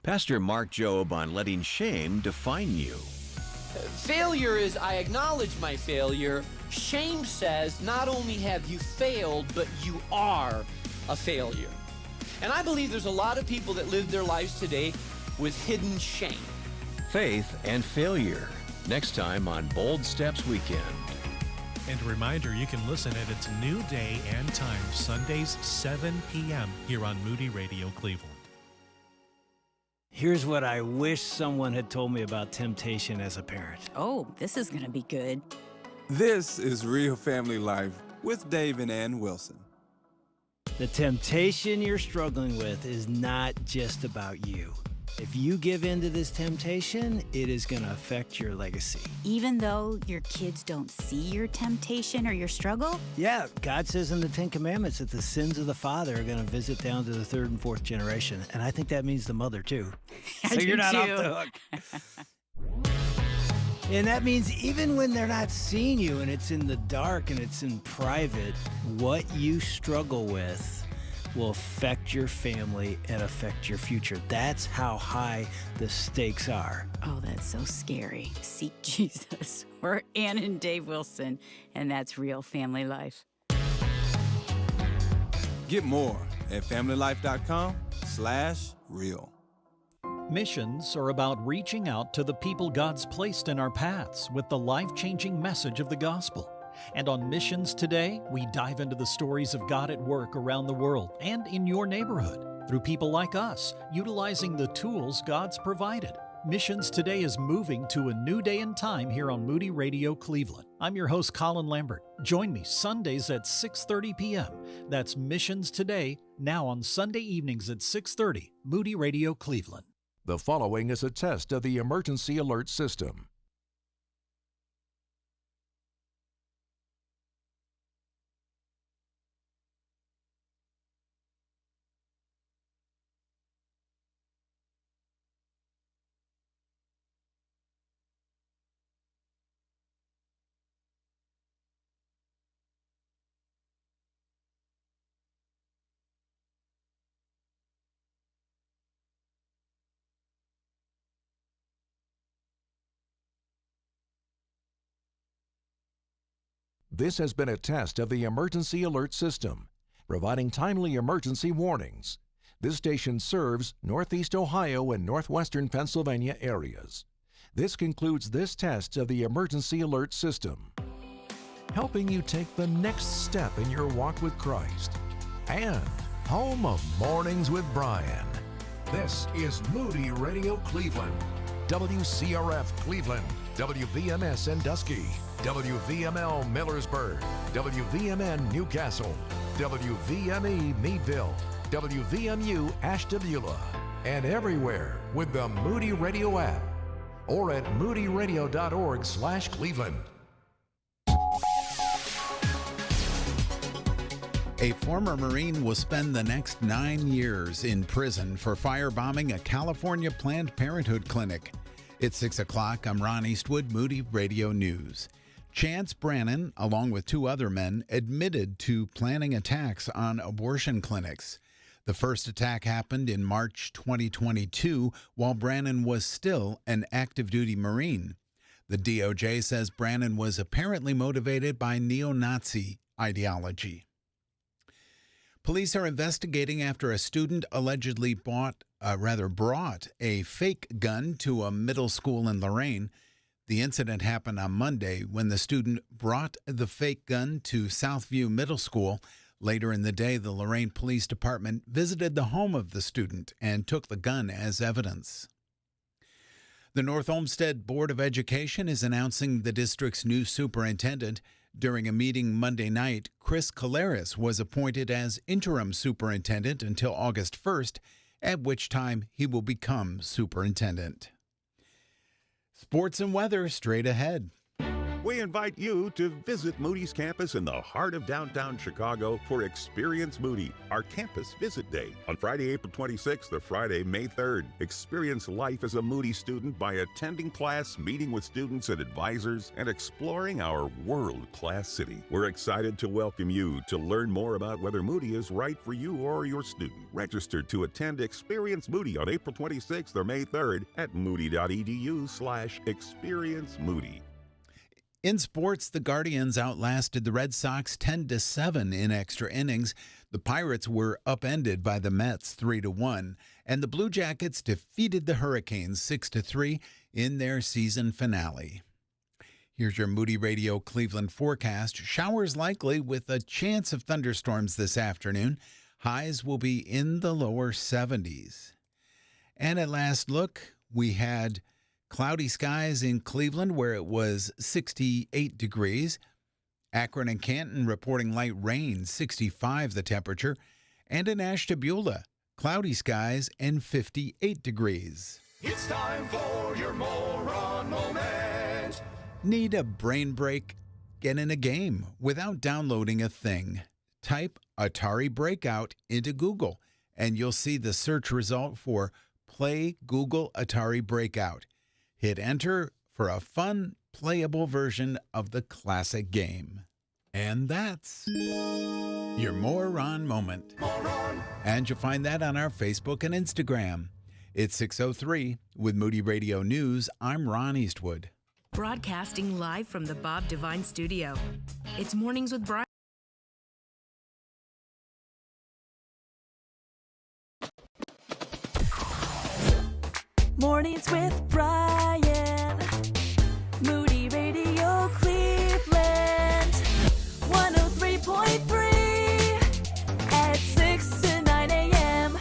Pastor Mark Jobe on letting shame define you. Failure is I acknowledge my failure. Shame says not only have you failed, but you are a failure. And I believe there's a lot of people that live their lives today with hidden shame. Faith and failure. Next time on Bold Steps Weekend. And a reminder, you can listen at its new day and time, Sundays, 7 p.m. here on Moody Radio Cleveland. Here's what I wish someone had told me about temptation as a parent. Oh, this is going to be good. This is Real Family Life with Dave and Ann Wilson. The temptation you're struggling with is not just about you. If you give in to this temptation, it is going to affect your legacy. Even though your kids don't see your temptation or your struggle? Yeah, God says in the Ten Commandments that the sins of the father are going to visit down to the third and fourth generation. And I think that means the mother, too. So you're not off the hook. And that means even when they're not seeing you and it's in the dark and it's in private, what you struggle with will affect your family and affect your future. That's how high the stakes are. Oh, that's so scary. Seek Jesus. We're Ann and Dave Wilson, and that's Real Family Life. Get more at familylife.com/real. Missions are about reaching out to the people God's placed in our paths with the life-changing message of the gospel. And on Missions Today, we dive into the stories of God at work around the world and in your neighborhood through people like us, utilizing the tools God's provided. Missions Today is moving to a new day and time here on Moody Radio Cleveland. I'm your host, Colin Lambert. Join me Sundays at 6:30 p.m. That's Missions Today, now on Sunday evenings at 6:30, Moody Radio Cleveland. The following is a test of the emergency alert system. This has been a test of the emergency alert system, providing timely emergency warnings. This station serves Northeast Ohio and Northwestern Pennsylvania areas. This concludes this test of the emergency alert system, helping you take the next step in your walk with Christ. And home of Mornings with Brian. This is Moody Radio Cleveland, WCRF Cleveland, WVMS Sandusky, WVML Millersburg, WVMN Newcastle, WVME Meadville, WVMU Ashtabula, and everywhere with the Moody Radio app or at moodyradio.org/Cleveland. A former Marine will spend the next 9 years in prison for firebombing a California Planned Parenthood clinic. It's 6 o'clock. I'm Ron Eastwood, Moody Radio News. Chance Brannon, along with 2 other men, admitted to planning attacks on abortion clinics. The first attack happened in March 2022 while Brannon was still an active duty Marine. The DOJ says Brannon was apparently motivated by neo-Nazi ideology. Police are investigating after a student allegedly brought a fake gun to a middle school in Lorain. The incident happened on Monday when the student brought the fake gun to Southview Middle School. Later in the day, the Lorain Police Department visited the home of the student and took the gun as evidence. The North Olmsted Board of Education is announcing the district's new superintendent. During a meeting Monday night, Chris Caleres was appointed as interim superintendent until August 1st, at which time he will become superintendent. Sports and weather straight ahead. We invite you to visit Moody's campus in the heart of downtown Chicago for Experience Moody, our campus visit day, on Friday, April 26th or Friday, May 3rd. Experience life as a Moody student by attending class, meeting with students and advisors, and exploring our world-class city. We're excited to welcome you to learn more about whether Moody is right for you or your student. Register to attend Experience Moody on April 26th or May 3rd at moody.edu/Experience Moody. In sports, the Guardians outlasted the Red Sox 10-7 in extra innings. The Pirates were upended by the Mets 3-1, and the Blue Jackets defeated the Hurricanes 6-3 in their season finale. Here's your Moody Radio Cleveland forecast. Showers likely with a chance of thunderstorms this afternoon. Highs will be in the lower 70s. And at last look, we had cloudy skies in Cleveland where it was 68 degrees. Akron and Canton reporting light rain, 65 the temperature. And in Ashtabula, cloudy skies and 58 degrees. It's time for your moron moment. Need a brain break? Get in a game without downloading a thing. Type Atari Breakout into Google, and you'll see the search result for Play Google Atari Breakout. Hit enter for a fun, playable version of the classic game. And that's your Moron Moment. Moron. And you'll find that on our Facebook and Instagram. It's 6:03 with Moody Radio News. I'm Ron Eastwood. Broadcasting live from the Bob Devine Studio. It's Mornings with Brian. Mornings with Brian. Moody Radio Cleveland. 103.3 at 6 to 9 a.m.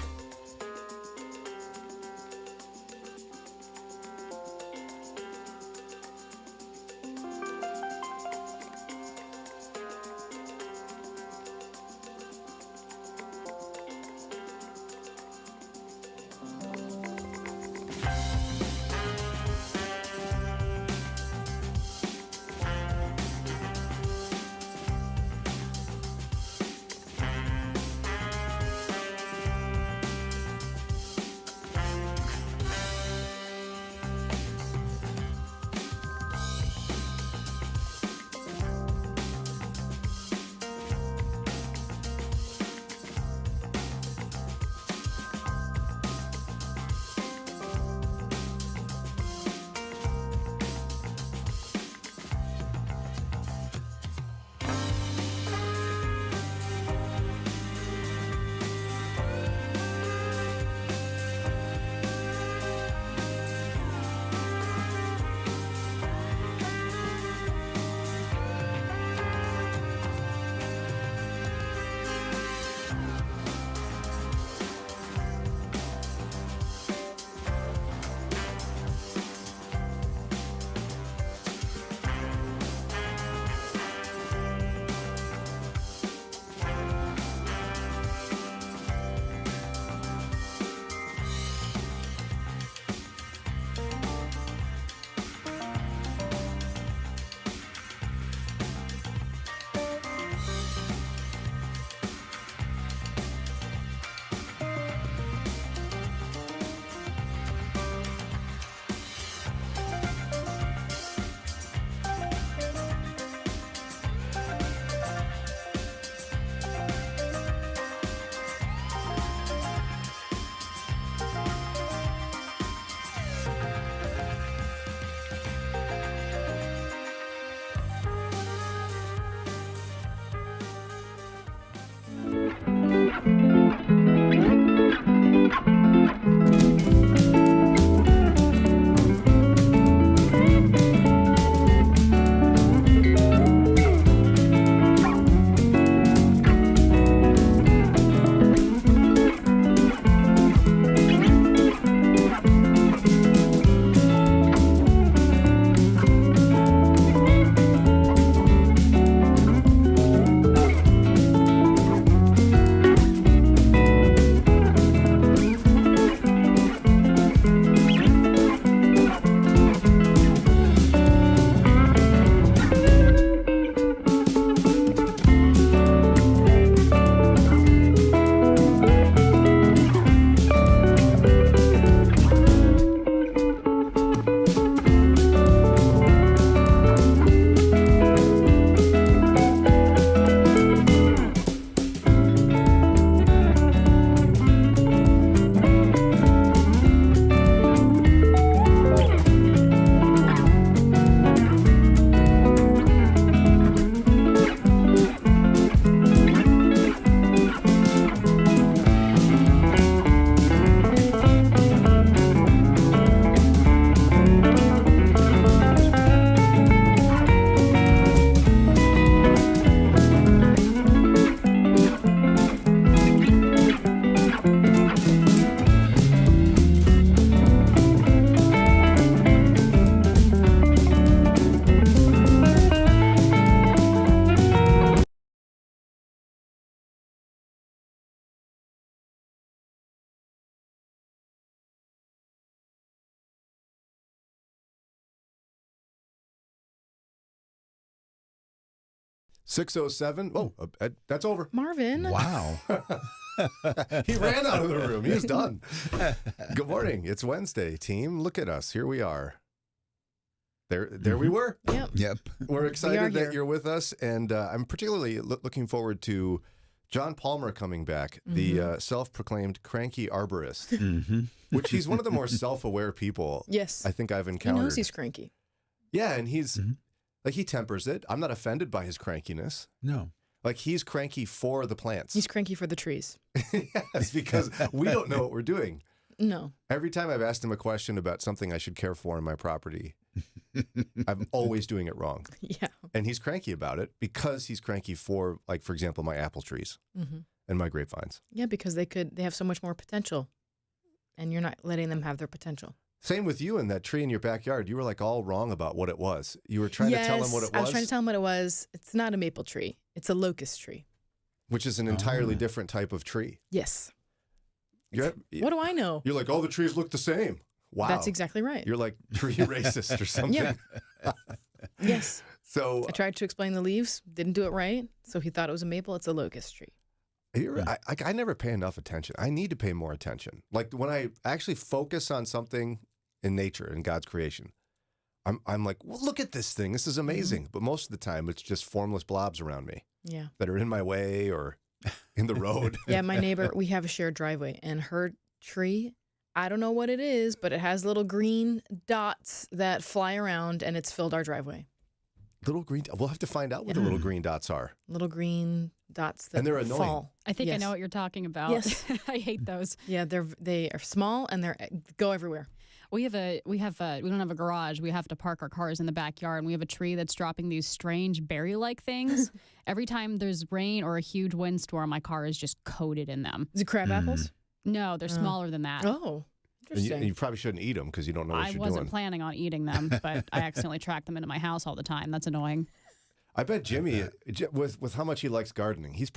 6:07. Oh, that's over. Marvin. Wow. He ran out of the room. He was done. Good morning. It's Wednesday, team. Look at us. Here we are. There we were. Yep. We're excited that here. you're with us, and I'm particularly looking forward to John Palmer coming back, the self-proclaimed Cranky Arborist, which he's one of the more self-aware people Yes. I think I've encountered. He knows he's cranky. Yeah, and he's like, he tempers it. I'm not offended by his crankiness. No. Like, he's cranky for the plants. He's cranky for the trees. Yes, because we don't know what we're doing. No. Every time I've asked him a question about something I should care for in my property, I'm always doing it wrong. Yeah. And he's cranky about it because he's cranky for, like, for example, my apple trees and my grapevines. Yeah, because they have so much more potential, and you're not letting them have their potential. Same with you and that tree in your backyard. You were like all wrong about what it was. You were trying to tell him what it was. I was trying to tell him what it was. It's not a maple tree. It's a locust tree. Which is an entirely different type of tree. Yes. What do I know? You're like, oh, the trees look the same. Wow. That's exactly right. You're like tree racist or something. Yeah. Yes. So I tried to explain the leaves, didn't do it right, so he thought it was a maple. It's a locust tree. I never pay enough attention. I need to pay more attention. Like, when I actually focus on something in nature, in God's creation, I'm like, well, look at this thing. This is amazing. But most of the time, it's just formless blobs around me. Yeah. That are in my way or in the road. Yeah, my neighbor, we have a shared driveway, and her tree, I don't know what it is, but it has little green dots that fly around, and it's filled our driveway. Little green. We'll have to find out what the little green dots are. Little green dots that And they're annoying. fall. I think I Yes. know what you're talking about. Yes. I hate those. Yeah, they are small and they go everywhere. We don't have a garage. We have to park our cars in the backyard, and we have a tree that's dropping these strange berry-like things. Every time there's rain or a huge windstorm, my car is just coated in them. Is it crab apples? No, they're smaller than that. Oh, And you probably shouldn't eat them because you don't know what I you're wasn't doing. planning on eating them, but I accidentally tracked them into my house all the time. That's annoying. I bet Jimmy, with how much he likes gardening, he's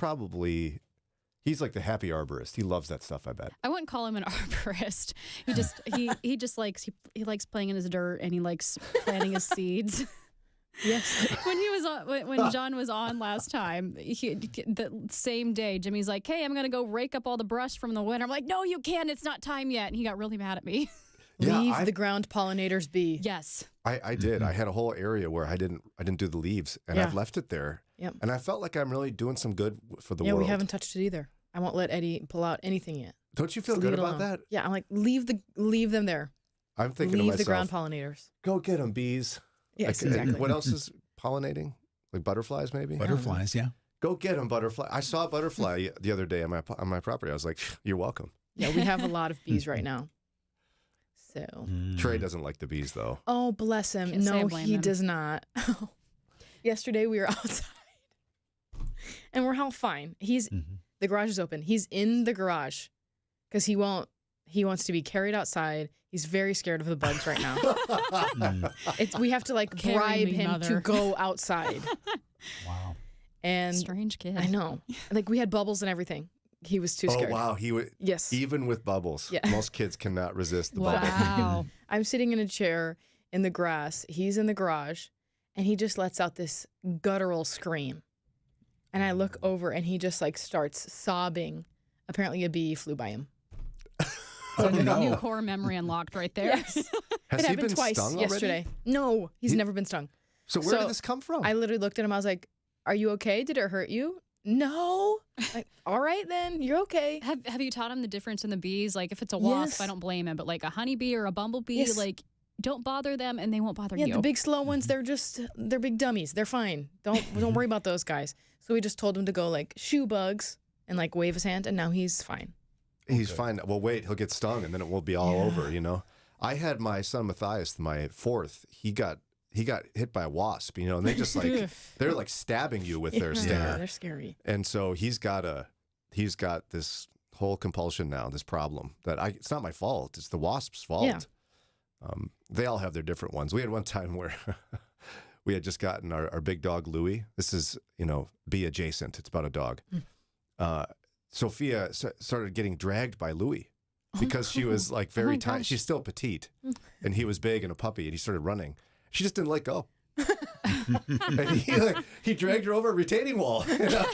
like the happy arborist. He loves that stuff, I bet. I wouldn't call him an arborist. He just likes he likes playing in his dirt, and he likes planting his seeds. Yes. When John was on last time, the same day, Jimmy's like, "Hey, I'm gonna go rake up all the brush from the winter." I'm like, "No, you can't. It's not time yet." And he got really mad at me. Leave the ground pollinators be. Yes. I did. I had a whole area where I didn't do the leaves, and I've left it there. Yep. And I felt like I'm really doing some good for the Yeah, world. we haven't touched it either. I won't let Eddie pull out anything yet. Don't you feel Just good leave it about alone. that? Yeah, I'm like, leave them there. I'm thinking leave to the myself, ground pollinators. go get them, bees. Yes, and exactly. what else is pollinating? Like butterflies, maybe? Butterflies, yeah. Go get them, butterfly. I saw a butterfly the other day on my property. I was like, you're welcome. Yeah, we have a lot of bees right now. So. Trey doesn't like the bees, though. Oh, bless him. Can't say I No, blame he him. does not. Yesterday we were outside, and we're all fine. The garage is open. He's in the garage because he wants to be carried outside. He's very scared of the bugs right now. We have to like Carry bribe me, him to mother. go outside. Wow. And Strange kid. I know. Like, we had bubbles and everything. He was too scared. Oh, wow. He would. Yes. Even with bubbles. Yeah. Most kids cannot resist the bubble. Wow. I'm sitting in a chair in the grass. He's in the garage, and he just lets out this guttural scream. And I look over, and he just like starts sobbing. Apparently, a bee flew by him. So new core memory unlocked right there. Yes. Has it he happened been twice stung yesterday. No, he's never been stung. So where did this come from? I literally looked at him. I was like, "Are you okay? Did it hurt you?" No. Like, all right then, you're okay. Have you taught him the difference in the bees? Like, if it's a wasp, Yes. I don't blame him. But like a honeybee or a bumblebee, Yes. like, don't bother them, and they won't bother Yeah, you. the big slow ones, they're big dummies. They're fine. Don't worry about those guys. So we just told him to go like shoo bugs and like wave his hand, and now he's fine. He's fine. Well, wait, he'll get stung, and then it will be all over, you know? I had my son Matthias, my fourth, he got hit by a wasp, you know, and they just like, they're like stabbing you with their stinger. Yeah, they're scary. And so he's got this whole compulsion now, this problem that it's not my fault. It's the wasp's fault. Yeah. They all have their different ones. We had one time where we had just gotten our big dog, Louie. This is, bee adjacent. It's about a dog. Sophia started getting dragged by Louie because she was like very tiny. She's still petite, and he was big and a puppy, and he started running. She just didn't let go. And he dragged her over a retaining wall. You know?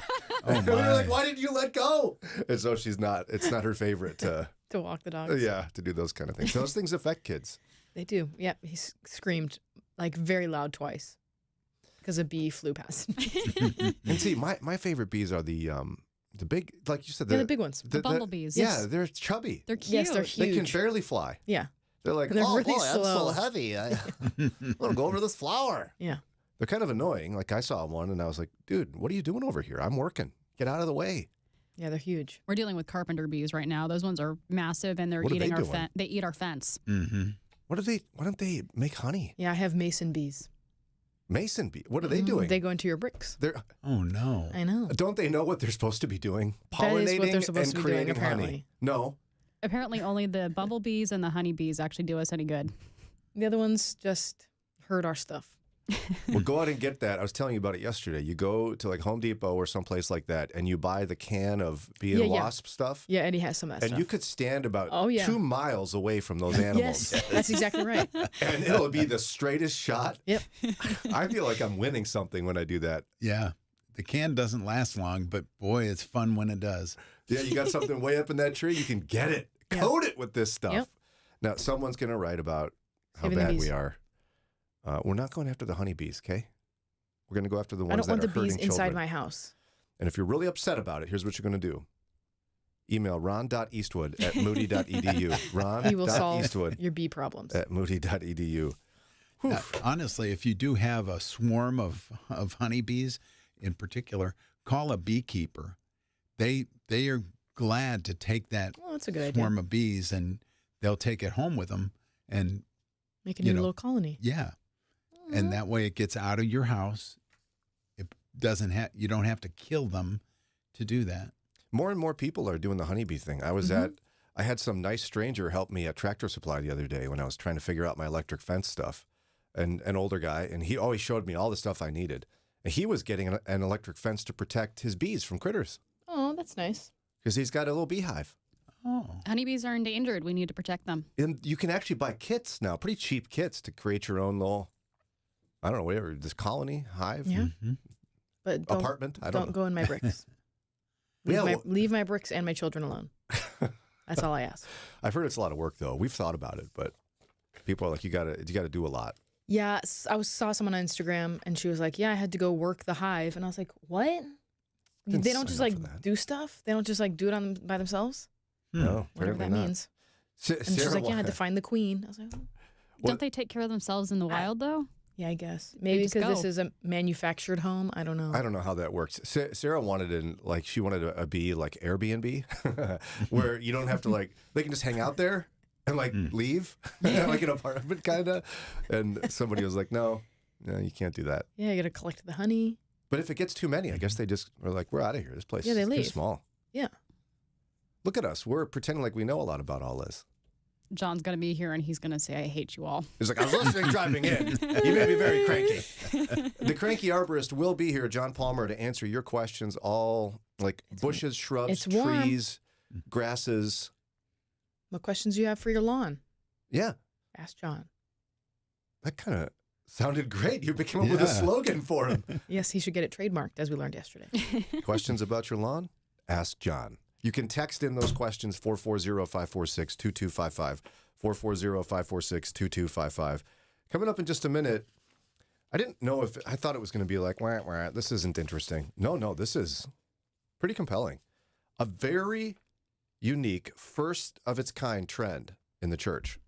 And we were like, why didn't you let go? And so it's not her favorite to walk the dogs. Yeah, to do those kind of things. Those things affect kids. They do. Yeah, he screamed like very loud twice because a bee flew past. And see, my favorite bees are the big, like you said, the big ones. The bumblebees. Yeah, they're chubby. They're cute. Yes, they're huge. They can barely fly. Yeah. They're like, They're oh really boy, I'm slow. so heavy. I want to go over this flower. Yeah. They're kind of annoying. Like I saw one and I was like, dude, what are you doing over here? I'm working. Get out of the way. Yeah, they're huge. We're dealing with carpenter bees right now. Those ones are massive, and they're What are eating they our doing? They eat our fence. Mm-hmm. Why don't they make honey? Yeah, I have mason bees. Mason bee. What are they doing? They go into your bricks. Oh no. I know. Don't they know what they're supposed to be doing? That is Pollinating what they're supposed and to be doing, creating apparently. honey. No. Apparently, only the bumblebees and the honeybees actually do us any good. The other ones just hurt our stuff. Well, go out and get that. I was telling you about it yesterday. You go to like Home Depot or someplace like that, and you buy the can of bee and wasp stuff. Yeah, Eddie has some of that And stuff. you could stand about Oh, yeah. 2 miles away from those animals. Yes, that's exactly right. And it'll be the straightest shot. Yep. I feel like I'm winning something when I do that. Yeah. The can doesn't last long, but boy, it's fun when it does. Yeah, you got something way up in that tree, you can get it. Yep. Coat it with this stuff. Yep. Now, someone's going to write about how Saving the bad bees. we are. We're not going after the honeybees, okay? We're going to go after the I ones don't want that the are hurting bees inside children. my house. And if you're really upset about it, here's what you're going to do. Email ron.eastwood@moody.edu. He will solve ron.eastwood your bee problems. at moody.edu. Honestly, if you do have a swarm of honeybees in particular, call a beekeeper. They are glad to take that Oh, that's a good swarm idea. of bees and they'll take it home with them and Make a new little colony. Yeah. And that way it gets out of your house. It doesn't have you don't have to kill them to do that. More and more people are doing the honeybee thing. I had some nice stranger help me at Tractor Supply the other day when I was trying to figure out my electric fence stuff. And an older guy, and he always showed me all the stuff I needed. And he was getting an electric fence to protect his bees from critters Oh, that's nice. because he's got a little beehive. Oh. Honeybees are endangered. We need to protect them. And you can actually buy kits now, pretty cheap kits to create your own little, I don't know, whatever, this colony, hive, Yeah. But don't, apartment. I don't don't know. go in my bricks. Leave my bricks and my children alone. That's all I ask. I've heard it's a lot of work though. We've thought about it, but people are like, you gotta do a lot. Yeah, I saw someone on Instagram and she was like, "Yeah, I had to go work the hive," and I was like, "What? Didn't They don't sign just up like for that. do stuff? They don't just like do it by themselves? No, Whatever apparently that not. means." And she's like, "Yeah, I had to find the queen." I was like, Don't they take care of themselves in the wild, though? "Yeah, I guess maybe just because this go. is a manufactured home. I don't know." I don't know how that works. Sarah wanted she wanted a bee like Airbnb, where you don't have to they can just hang out there and leave, like an apartment kind of. And somebody was like, no, you can't do that. Yeah, you got to collect the honey. But if it gets too many, I guess they just are like, we're out of here. This place Yeah, they is too leave. small. Yeah. Look at us. We're pretending like we know a lot about all this. John's going to be here and he's going to say, I hate you all. He's like, I was listening driving in. You made me very cranky. The Cranky Arborist will be here, John Palmer, to answer your questions, all bushes, shrubs, it's warm. trees, grasses. What questions do you have for your lawn? Yeah. Ask John. That kind of sounded great. You came up with a slogan for him. Yes, he should get it trademarked, as we learned yesterday. Questions about your lawn? Ask John. You can text in those questions 440-546-2255. 440-546-2255. Coming up in just a minute, I didn't know if I thought it was going to be like, wah, wah, this isn't interesting. No, this is pretty compelling. A very unique, first of its kind trend in the church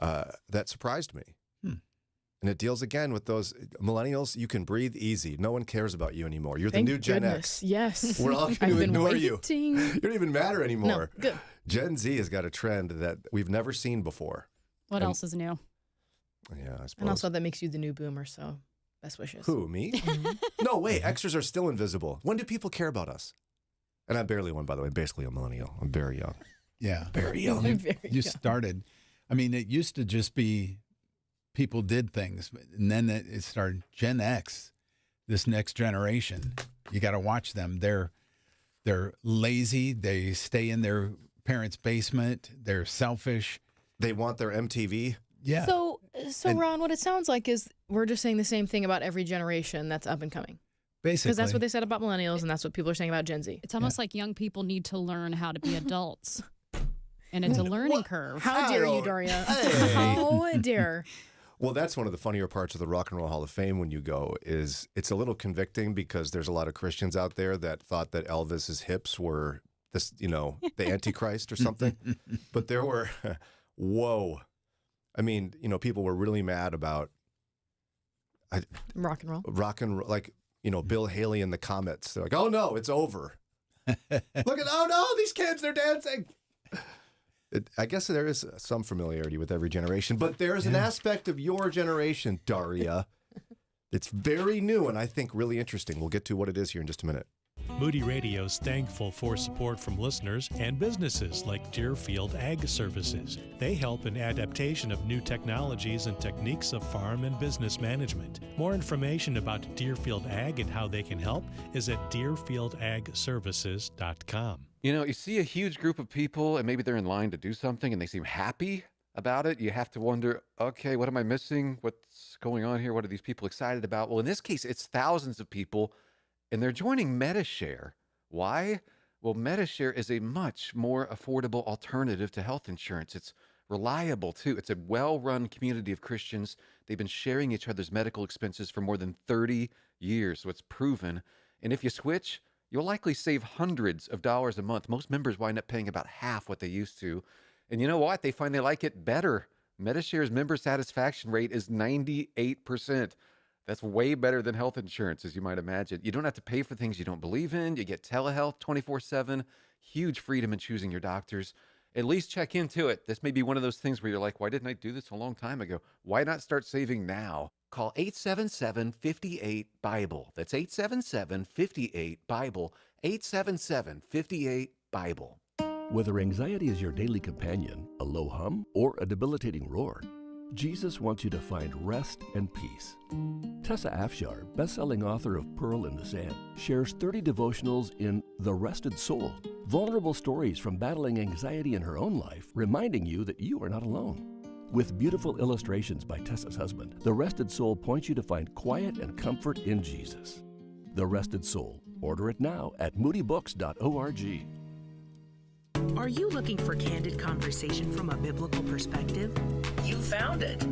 that surprised me. And it deals again with those millennials. You can breathe easy. No one cares about you anymore. You're Thank the new Gen goodness. X. Yes. We're all I've going to been ignore you. waiting. You don't even matter anymore. No, good. Gen Z has got a trend that we've never seen before. What else is new? Yeah, I suppose. And also, that makes you the new boomer, so best wishes. Who, me? No, wait. Xers are still invisible. When do people care about us? And I'm barely one, by the way. Basically a millennial. I'm very young. Yeah. Very young. You started. I mean, it used to just be people did things, and then it started Gen X, this next generation. You got to watch them. They're lazy. They stay in their parents' basement. They're selfish. They want their MTV. Yeah. So So, Ron, what it sounds like is we're just saying the same thing about every generation that's up and coming. Basically. Because that's what they said about millennials, and that's what people are saying about Gen Z. It's almost like young people need to learn how to be adults. And it's a learning curve. How dare you, Daria? How dare. Well, that's one of the funnier parts of the Rock and Roll Hall of Fame when you go is it's a little convicting because there's a lot of Christians out there that thought that Elvis's hips were this, the Antichrist or something. But there were, whoa. I mean, people were really mad about rock and roll. Like, Bill Haley and the Comets. They're like, oh no, it's over. Oh no, these kids, they're dancing. I guess there is some familiarity with every generation, but there's an aspect of your generation, Daria, that's very new and I think really interesting. We'll get to what it is here in just a minute. Moody Radio's thankful for support from listeners and businesses like Deerfield Ag Services. They help in adaptation of new technologies and techniques of farm and business management. More information about Deerfield Ag and how they can help is at deerfieldagservices.com. You see a huge group of people and maybe they're in line to do something and they seem happy about it. You have to wonder, okay, what am I missing? What's going on here? What are these people excited about? Well, in this case, it's thousands of people and they're joining MediShare. Why? Well, MediShare is a much more affordable alternative to health insurance. It's reliable, too. It's a well-run community of Christians. They've been sharing each other's medical expenses for more than 30 years, so it's proven. And if you switch, you'll likely save hundreds of dollars a month. Most members wind up paying about half what they used to. And you know what? They find they like it better. MediShare's member satisfaction rate is 98%. That's way better than health insurance, as you might imagine. You don't have to pay for things you don't believe in. You get telehealth 24/7, huge freedom in choosing your doctors. At least check into it. This may be one of those things where you're like, why didn't I do this a long time ago? Why not start saving now? Call 877-58-BIBLE. That's 877-58-BIBLE. 877-58-BIBLE. Whether anxiety is your daily companion, a low hum, or a debilitating roar, Jesus wants you to find rest and peace. Tessa Afshar, best-selling author of Pearl in the Sand, shares 30 devotionals in The Rested Soul, vulnerable stories from battling anxiety in her own life, reminding you that you are not alone. With beautiful illustrations by Tessa's husband, The Rested Soul points you to find quiet and comfort in Jesus. The Rested Soul. Order it now at moodybooks.org. Are you looking for candid conversation from a biblical perspective? You found it.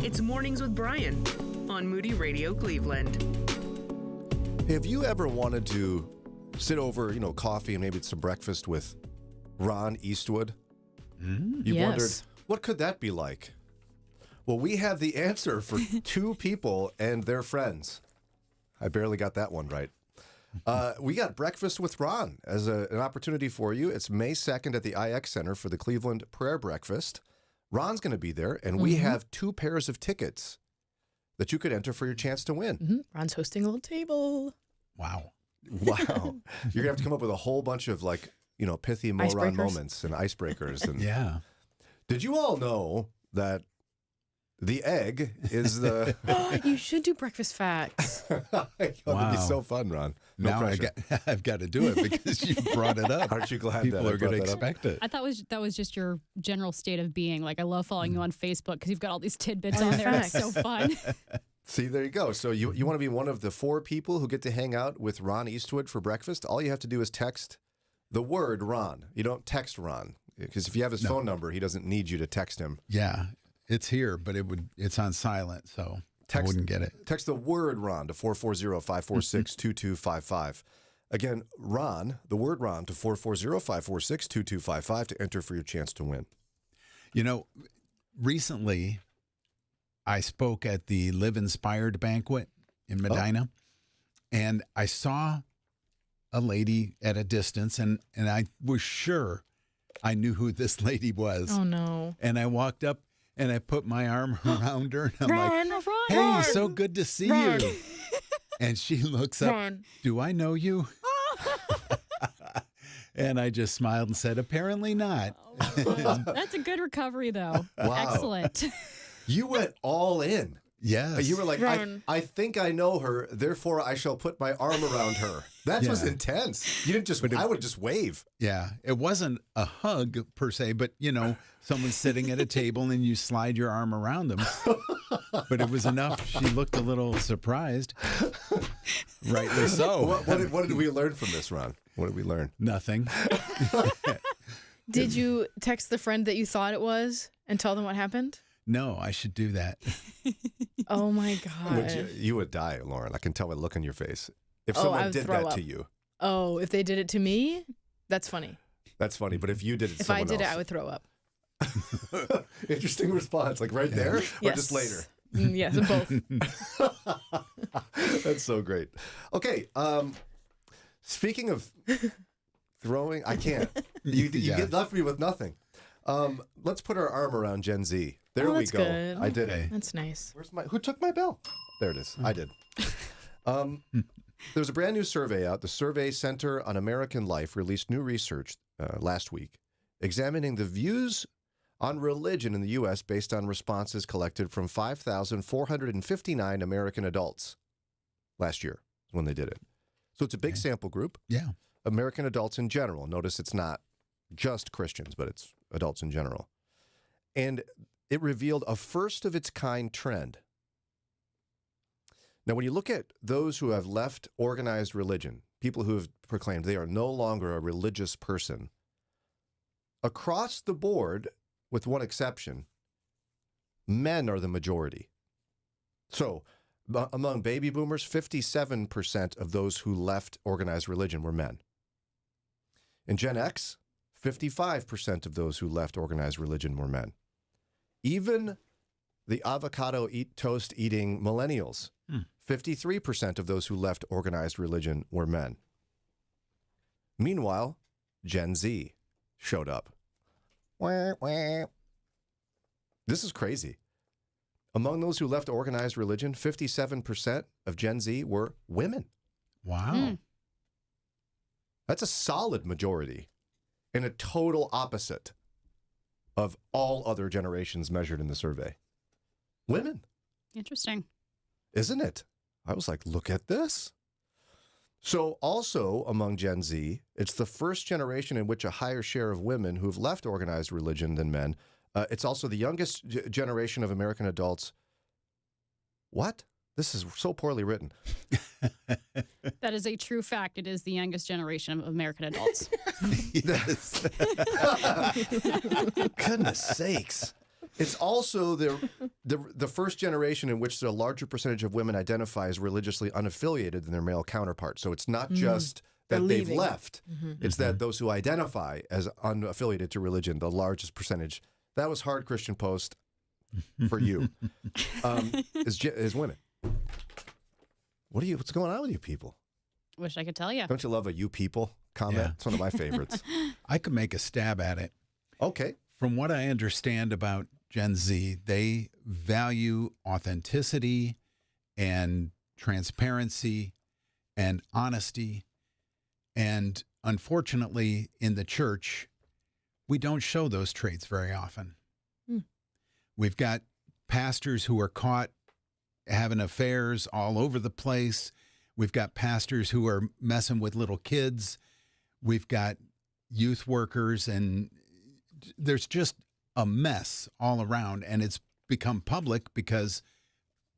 It's Mornings with Brian on Moody Radio Cleveland. Have you ever wanted to sit over, coffee and maybe some breakfast with Ron Eastwood? You wondered, what could that be like? Well, we have the answer for two people and their friends. I barely got that one right. We got Breakfast with Ron as an opportunity for you. It's May 2nd at the IX Center for the Cleveland Prayer Breakfast. Ron's going to be there, and we have 2 pairs of tickets that you could enter for your chance to win. Ron's hosting a little table. Wow. You're going to have to come up with a whole bunch of pithy moron moments and icebreakers. And yeah. Did you all know that the egg is the... You should do breakfast facts. That'd be so fun, Ron. No now pressure. I've got to do it because you brought it up. Aren't you glad people that are going to expect it? I thought that was just your general state of being. Like, I love following you on Facebook because you've got all these tidbits on there. It's so fun. See, there you go. So you want to be one of the 4 people who get to hang out with Ron Eastwood for breakfast? All you have to do is text the word Ron. You don't text Ron because if you have his phone number, he doesn't need you to text him. Yeah, it's here, but it's on silent, so I wouldn't get it. Text the word Ron to 440-546-2255. Again, Ron, the word Ron to 440-546-2255 to enter for your chance to win. Recently, I spoke at the Live Inspired banquet in Medina, and I saw a lady at a distance, and I was sure I knew who this lady was. Oh, no. And I walked up, and I put my arm around her, and I'm Ron, like, Ron, hey, Ron. so good to see Ron. you. And she looks up, Ron. do I know you? And I just smiled and said, apparently not. That's a good recovery, though. Wow. Excellent. You went all in. Yes. You were like, Ron. I think I know her, therefore I shall put my arm around her. That was intense. You didn't just, I would just wave. Yeah. It wasn't a hug per se, but, someone's sitting at a table and you slide your arm around them. But it was enough. She looked a little surprised. Rightly so. What did we learn from this, Ron? What did we learn? Nothing. Did you text the friend that you thought it was and tell them what happened? No, I should do that. Oh my God. You would die, Lauren. I can tell by the look on your face. If I someone would did throw that up. to you. Oh, if they did it to me, that's funny. That's funny. But if you did it to If I someone did it, else. I would throw up. Interesting response. Like right there or just later? Yes, both. That's so great. Okay. Speaking of throwing, I can't. You get left me with nothing. Let's put our arm around Gen Z. There we that's go. Good. I did it. That's nice. Who took my bell? There it is. I did. There's a brand new survey out. The Survey Center on American Life released new research last week examining the views on religion in the U.S. based on responses collected from 5,459 American adults last year when they did it. So it's a big sample group. Yeah. American adults in general. Notice it's not just Christians, but it's adults in general. And it revealed a first-of-its-kind trend. Now, when you look at those who have left organized religion, people who have proclaimed they are no longer a religious person, across the board, with one exception, men are the majority. So, among baby boomers, 57% of those who left organized religion were men. In Gen X, 55% of those who left organized religion were men. Even the avocado toast eating millennials, 53% of those who left organized religion were men. Meanwhile, Gen Z showed up. This is crazy. Among those who left organized religion, 57% of Gen Z were women. Wow. That's a solid majority and a total opposite of all other generations measured in the survey. Women. Interesting. Isn't it? I was like, look at this. So also among Gen Z, it's the first generation in which a higher share of women who've left organized religion than men. It's also the youngest generation of American adults. What? This is so poorly written. That is a true fact. It is the youngest generation of American adults. Yes. Goodness sakes. It's also the first generation in which a larger percentage of women identify as religiously unaffiliated than their male counterparts. So it's not just that they've left. It's that those who identify as unaffiliated to religion, the largest percentage. That was hard, Christian Post, for you, is women. What's going on with you people? Wish I could tell you. Don't you love a you people comment? Yeah. It's one of my favorites. I could make a stab at it. Okay. From what I understand about Gen Z, they value authenticity and transparency and honesty. And unfortunately, in the church, we don't show those traits very often. We've got pastors who are caught having affairs all over the place. We've got pastors who are messing with little kids. We've got youth workers, and there's just a mess all around. And it's become public because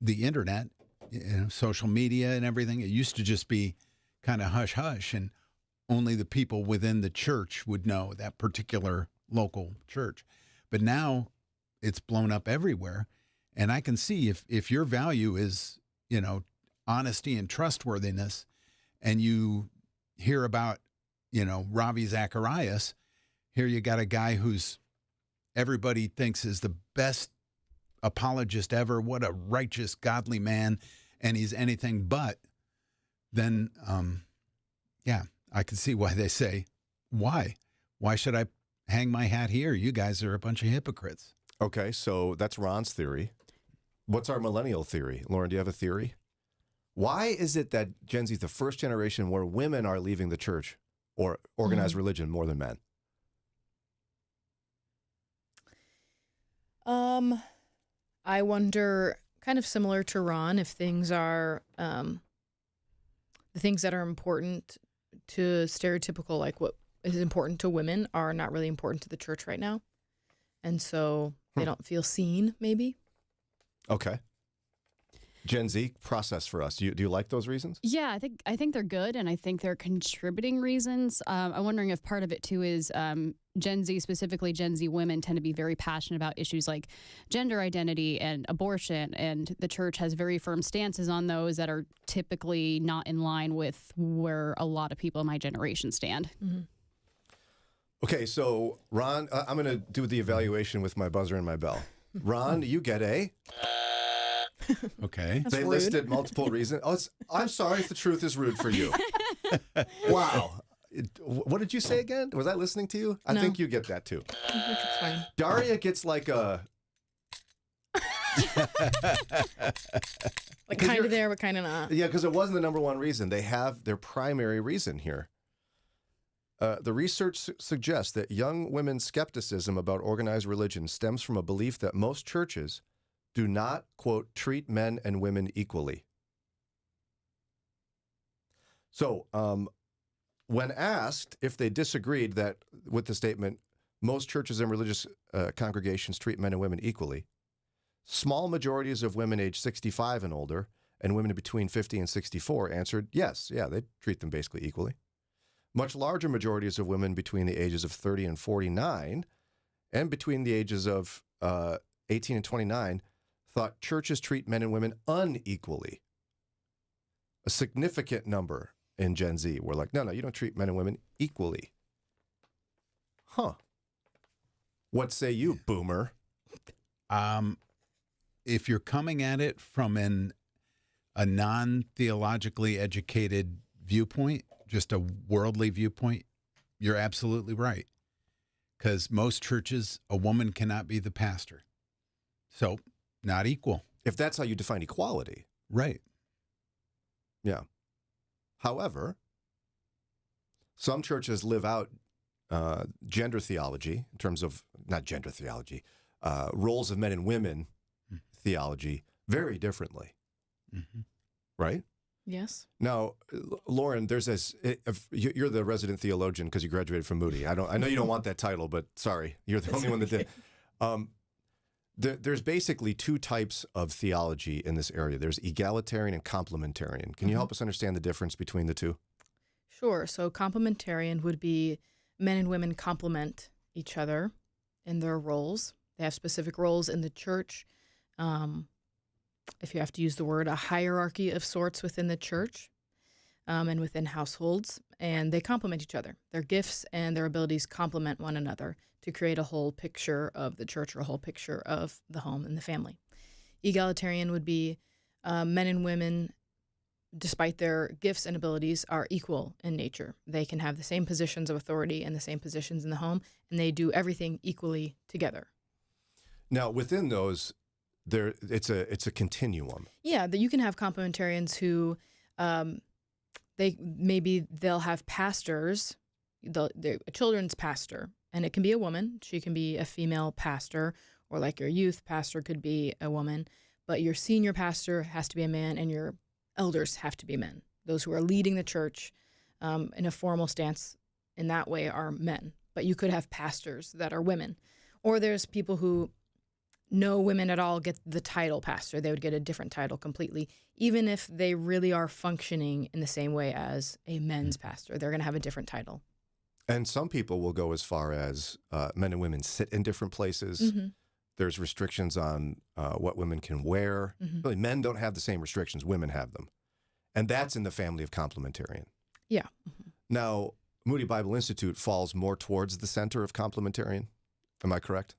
the internet, social media and everything, it used to just be kind of hush-hush, and only the people within the church would know, that particular local church. But now it's blown up everywhere. And I can see if your value is, honesty and trustworthiness, and you hear about, Ravi Zacharias, here you got a guy who's everybody thinks is the best apologist ever. What a righteous, godly man. And he's anything but. Then, I can see why they say, why? Why should I hang my hat here? You guys are a bunch of hypocrites. Okay, so that's Ron's theory. What's our millennial theory? Lauren, do you have a theory? Why is it that Gen Z is the first generation where women are leaving the church or organized religion more than men? I wonder kind of similar to Ron. If things are the things that are important to stereotypical, like what is important to women, are not really important to the church right now, and so they don't feel seen. Maybe. Okay. Gen Z, process for us. Do you like those reasons? Yeah, I think they're good, and I think they're contributing reasons. I'm wondering if part of it too is Gen Z, specifically Gen Z women, tend to be very passionate about issues like gender identity and abortion, and the church has very firm stances on those that are typically not in line with where a lot of people in my generation stand. Mm-hmm. Okay, so Ron, I'm going to do the evaluation with my buzzer and my bell. Ron, you get a... Okay. They listed multiple reasons. Oh, I'm sorry if the truth is rude for you. Wow. What did you say again? Was I listening to you? I think you get that too. It's fine. Daria gets like a... Like kind of there, but kind of not. Yeah, because it wasn't the number one reason. They have their primary reason here. The research suggests that young women's skepticism about organized religion stems from a belief that most churches do not, quote, treat men and women equally. So, when asked if they disagreed with the statement, most churches and religious congregations treat men and women equally, small majorities of women aged 65 and older and women between 50 and 64 answered yes, yeah, they treat them basically equally. Much larger majorities of women between the ages of 30 and 49 and between the ages of 18 and 29 thought churches treat men and women unequally. A significant number in Gen Z were like, no, you don't treat men and women equally. Huh. What say you, boomer? If you're coming at it from a non-theologically educated viewpoint, just a worldly viewpoint, you're absolutely right. Because most churches, a woman cannot be the pastor. So, not equal. If that's how you define equality. Right. Yeah. However, some churches live out gender theology in terms of, not gender theology, roles of men and women theology very differently. Mm-hmm. Right? Yes. Now, Lauren, there's this. You're the resident theologian because you graduated from Moody. I know you don't want that title, but sorry, you're the only one that did. There's basically two types of theology in this area. There's egalitarian and complementarian. Can you help us understand the difference between the two? Sure. So complementarian would be men and women complement each other in their roles. They have specific roles in the church. If you have to use the word, a hierarchy of sorts within the church and within households, and they complement each other. Their gifts and their abilities complement one another to create a whole picture of the church or a whole picture of the home and the family. Egalitarian would be men and women, despite their gifts and abilities, are equal in nature. They can have the same positions of authority and the same positions in the home, and they do everything equally together. Now, within those, it's a continuum. Yeah, that you can have complementarians who they'll have pastors, a children's pastor, and it can be a woman. She can be a female pastor, or like your youth pastor could be a woman, but your senior pastor has to be a man, and your elders have to be men. Those who are leading the church in a formal stance in that way are men. But you could have pastors that are women. Or there's people who no women at all get the title pastor. They would get a different title completely. Even if they really are functioning in the same way as a men's pastor, they're going to have a different title. And some people will go as far as men and women sit in different places. Mm-hmm. There's restrictions on what women can wear. Mm-hmm. Really, men don't have the same restrictions. Women have them. And that's in the family of complementarian. Yeah. Mm-hmm. Now, Moody Bible Institute falls more towards the center of complementarian. Am I correct?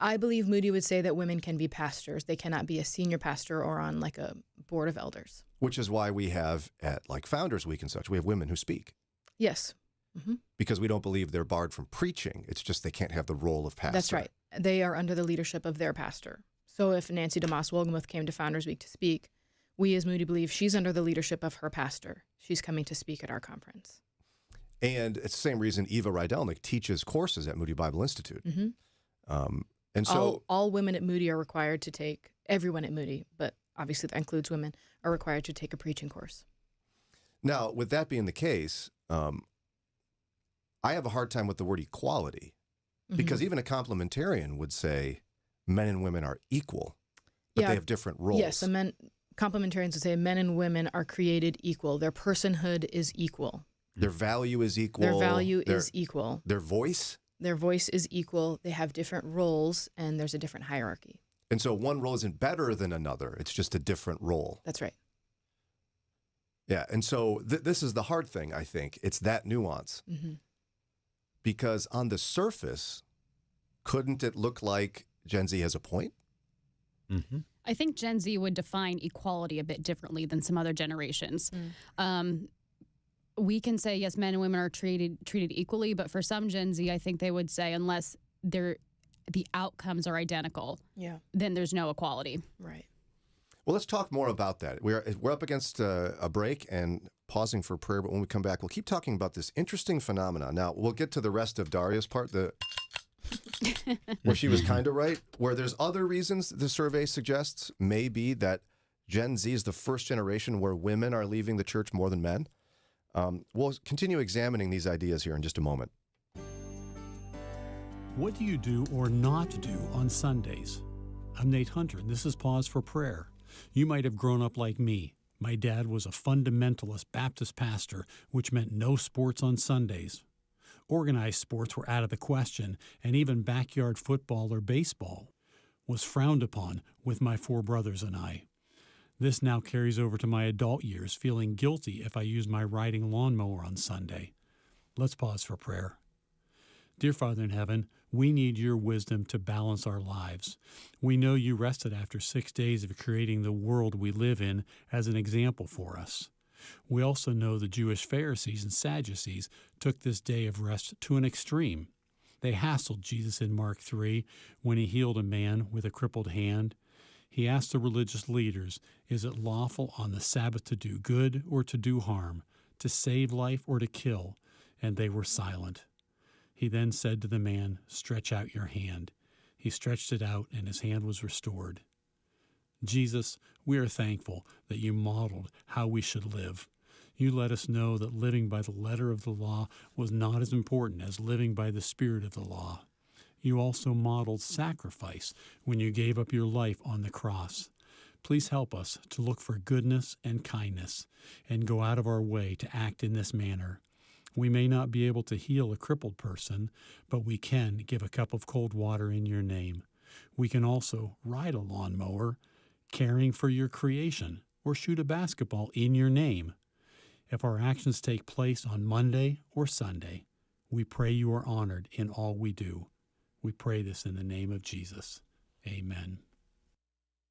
I believe Moody would say that women can be pastors. They cannot be a senior pastor or on like a board of elders. Which is why we have at like Founders Week and such, we have women who speak. Yes. Mm-hmm. Because we don't believe they're barred from preaching. It's just they can't have the role of pastor. That's right. They are under the leadership of their pastor. So if Nancy DeMoss Wolgemuth came to Founders Week to speak, we as Moody believe she's under the leadership of her pastor. She's coming to speak at our conference. And it's the same reason Eva Rydelnik teaches courses at Moody Bible Institute. Mm-hmm. And so all women at Moody are required to take, everyone at Moody, but obviously that includes women, are required to take a preaching course. Now, with that being the case, I have a hard time with the word equality, because even a complementarian would say men and women are equal, but they have different roles. Yes, complementarians would say men and women are created equal. Their personhood is equal. Their value is equal. Their value is equal. Their voice? Their voice is equal. They have different roles, and there's a different hierarchy. And so one role isn't better than another. It's just a different role. That's right. Yeah, and so this is the hard thing, I think. It's that nuance. Mm-hmm. Because on the surface, couldn't it look like Gen Z has a point? Mm-hmm. I think Gen Z would define equality a bit differently than some other generations. We can say, yes, men and women are treated equally, but for some Gen Z, I think they would say unless the outcomes are identical, then there's no equality. Right. Well, let's talk more about that. We're up against a break and pausing for prayer, but when we come back, we'll keep talking about this interesting phenomenon. Now, we'll get to the rest of Daria's part, where she was kind of right, where there's other reasons the survey suggests maybe that Gen Z is the first generation where women are leaving the church more than men. We'll continue examining these ideas here in just a moment. What do you do or not do on Sundays? I'm Nate Hunter, and this is Pause for Prayer. You might have grown up like me. My dad was a fundamentalist Baptist pastor, which meant no sports on Sundays. Organized sports were out of the question, and even backyard football or baseball was frowned upon with my 4 brothers and I. This now carries over to my adult years, feeling guilty if I use my riding lawnmower on Sunday. Let's pause for prayer. Dear Father in heaven, we need your wisdom to balance our lives. We know you rested after 6 days of creating the world we live in as an example for us. We also know the Jewish Pharisees and Sadducees took this day of rest to an extreme. They hassled Jesus in Mark 3 when he healed a man with a crippled hand. He asked the religious leaders, is it lawful on the Sabbath to do good or to do harm, to save life or to kill? And they were silent. He then said to the man, stretch out your hand. He stretched it out, and his hand was restored. Jesus, we are thankful that you modeled how we should live. You let us know that living by the letter of the law was not as important as living by the spirit of the law. You also modeled sacrifice when you gave up your life on the cross. Please help us to look for goodness and kindness and go out of our way to act in this manner. We may not be able to heal a crippled person, but we can give a cup of cold water in your name. We can also ride a lawnmower, caring for your creation, or shoot a basketball in your name. If our actions take place on Monday or Sunday, we pray you are honored in all we do. We pray this in the name of Jesus. Amen.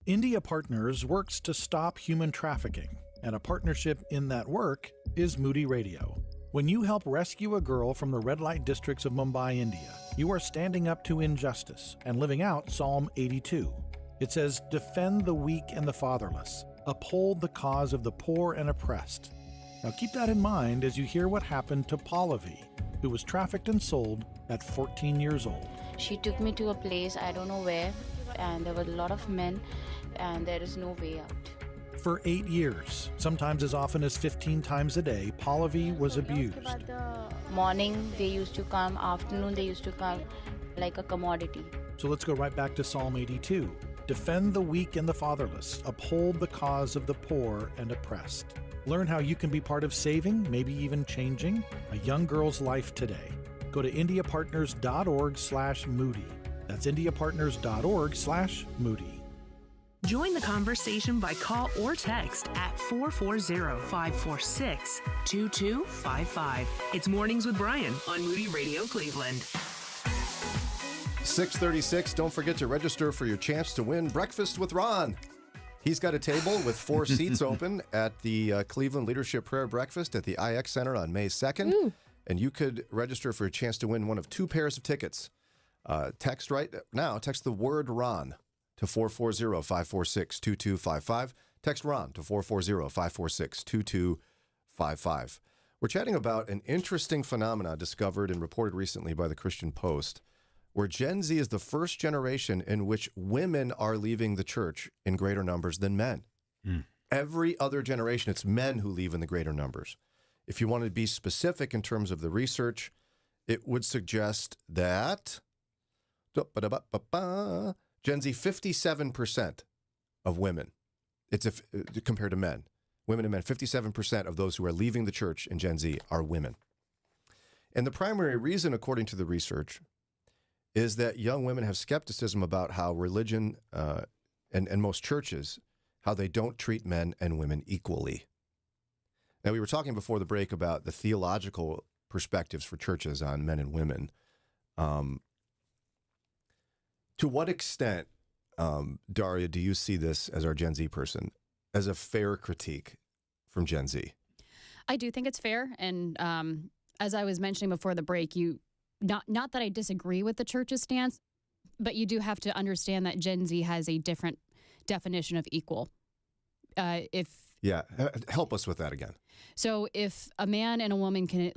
India Partners works to stop human trafficking, and a partnership in that work is Moody Radio. When you help rescue a girl from the red light districts of Mumbai, India, you are standing up to injustice and living out Psalm 82. It says, defend the weak and the fatherless, uphold the cause of the poor and oppressed. Now keep that in mind as you hear what happened to Pallavi, who was trafficked and sold at 14 years old. She took me to a place, I don't know where, and there were a lot of men, and there is no way out. For 8 years, sometimes as often as 15 times a day, Pallavi was abused. Morning they used to come, afternoon they used to come, like a commodity. So let's go right back to Psalm 82. Defend the weak and the fatherless, uphold the cause of the poor and oppressed. Learn how you can be part of saving, maybe even changing, a young girl's life today. Go to indiapartners.org/Moody. That's indiapartners.org/Moody. Join the conversation by call or text at 440-546-2255. It's Mornings with Brian on Moody Radio Cleveland. 6:36. Don't forget to register for your chance to win Breakfast with Ron. He's got a table with 4 seats open at the Cleveland Leadership Prayer Breakfast at the IX Center on May 2nd. Ooh. And you could register for a chance to win one of 2 pairs of tickets. Text right now. Text the word Ron to 440-546-2255. Text Ron to 440-546-2255. We're chatting about an interesting phenomenon discovered and reported recently by the Christian Post, where Gen Z is the first generation in which women are leaving the church in greater numbers than men. Every other generation, it's men who leave in the greater numbers. If you want to be specific in terms of the research, it would suggest that Gen Z, 57% of women, compared to men, women and men, 57% of those who are leaving the church in Gen Z are women. And the primary reason, according to the research, is that young women have skepticism about how religion and most churches, how they don't treat men and women equally. Now, we were talking before the break about the theological perspectives for churches on men and women. To what extent, Daria, do you see this, as our Gen Z person, as a fair critique from Gen Z? I do think it's fair. And as I was mentioning before the break, not that I disagree with the church's stance, but you do have to understand that Gen Z has a different definition of equal. Help us with that again. So if a man and a woman can,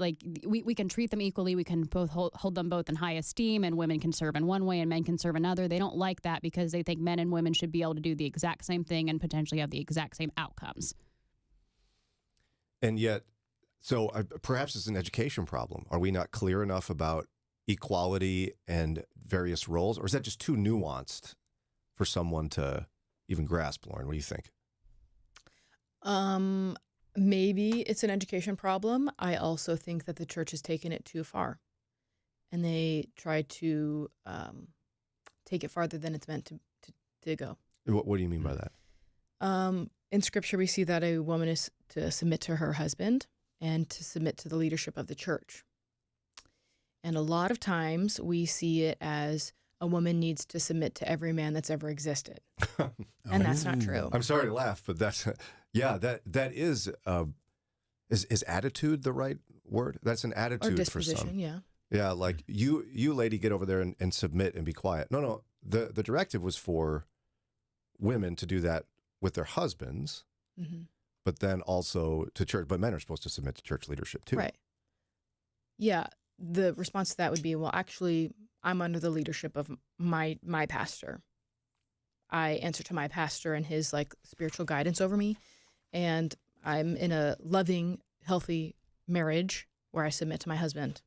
we can treat them equally, we can both hold them both in high esteem, and women can serve in one way and men can serve another. They don't like that because they think men and women should be able to do the exact same thing and potentially have the exact same outcomes. And yet, perhaps it's an education problem. Are we not clear enough about equality and various roles, or is that just too nuanced for someone to even grasp, Lauren? What do you think? Maybe it's an education problem. I also think that the church has taken it too far, and they try to take it farther than it's meant to go. What do you mean by that? In Scripture, we see that a woman is to submit to her husband and to submit to the leadership of the church. And a lot of times we see it as a woman needs to submit to every man that's ever existed. And that's not true. I'm sorry to laugh, but that's, that is attitude the right word? That's an attitude or disposition, for some. Yeah. Yeah, like you lady, get over there and submit and be quiet. No, the directive was for women to do that with their husbands, but then also to church. But men are supposed to submit to church leadership too. Right. Yeah. The response to that would be, well, actually, I'm under the leadership of my pastor. I answer to my pastor and his spiritual guidance over me. And I'm in a loving, healthy marriage where I submit to my husband.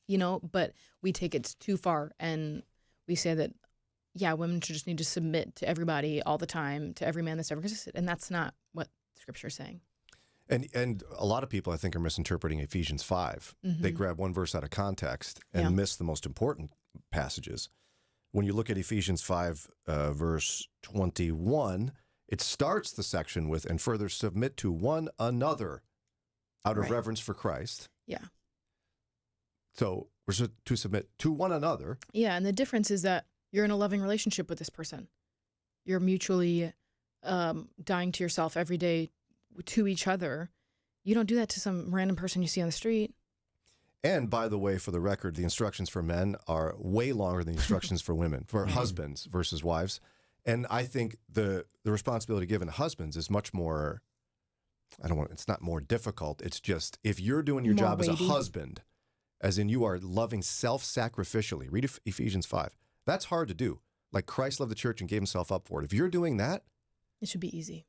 But we take it too far and we say that, women should just need to submit to everybody all the time, to every man that's ever existed. And that's not what Scripture is saying. And a lot of people, I think, are misinterpreting Ephesians 5. They grab one verse out of context and miss the most important passages. When you look at Ephesians 5, verse 21, it starts the section with, and further submit to one another out of reverence for Christ. Yeah. So we're to submit to one another. Yeah, and the difference is that you're in a loving relationship with this person. You're mutually dying to yourself every day to each other. You don't do that to some random person you see on the street. And by the way, for the record, the instructions for men are way longer than the instructions for women, for husbands versus wives. And I think the responsibility given to husbands is much more, it's not more difficult. It's just, if you're doing your job weighty as a husband, as in you are loving self-sacrificially, read Ephesians 5. That's hard to do. Like Christ loved the church and gave himself up for it. If you're doing that, it should be easy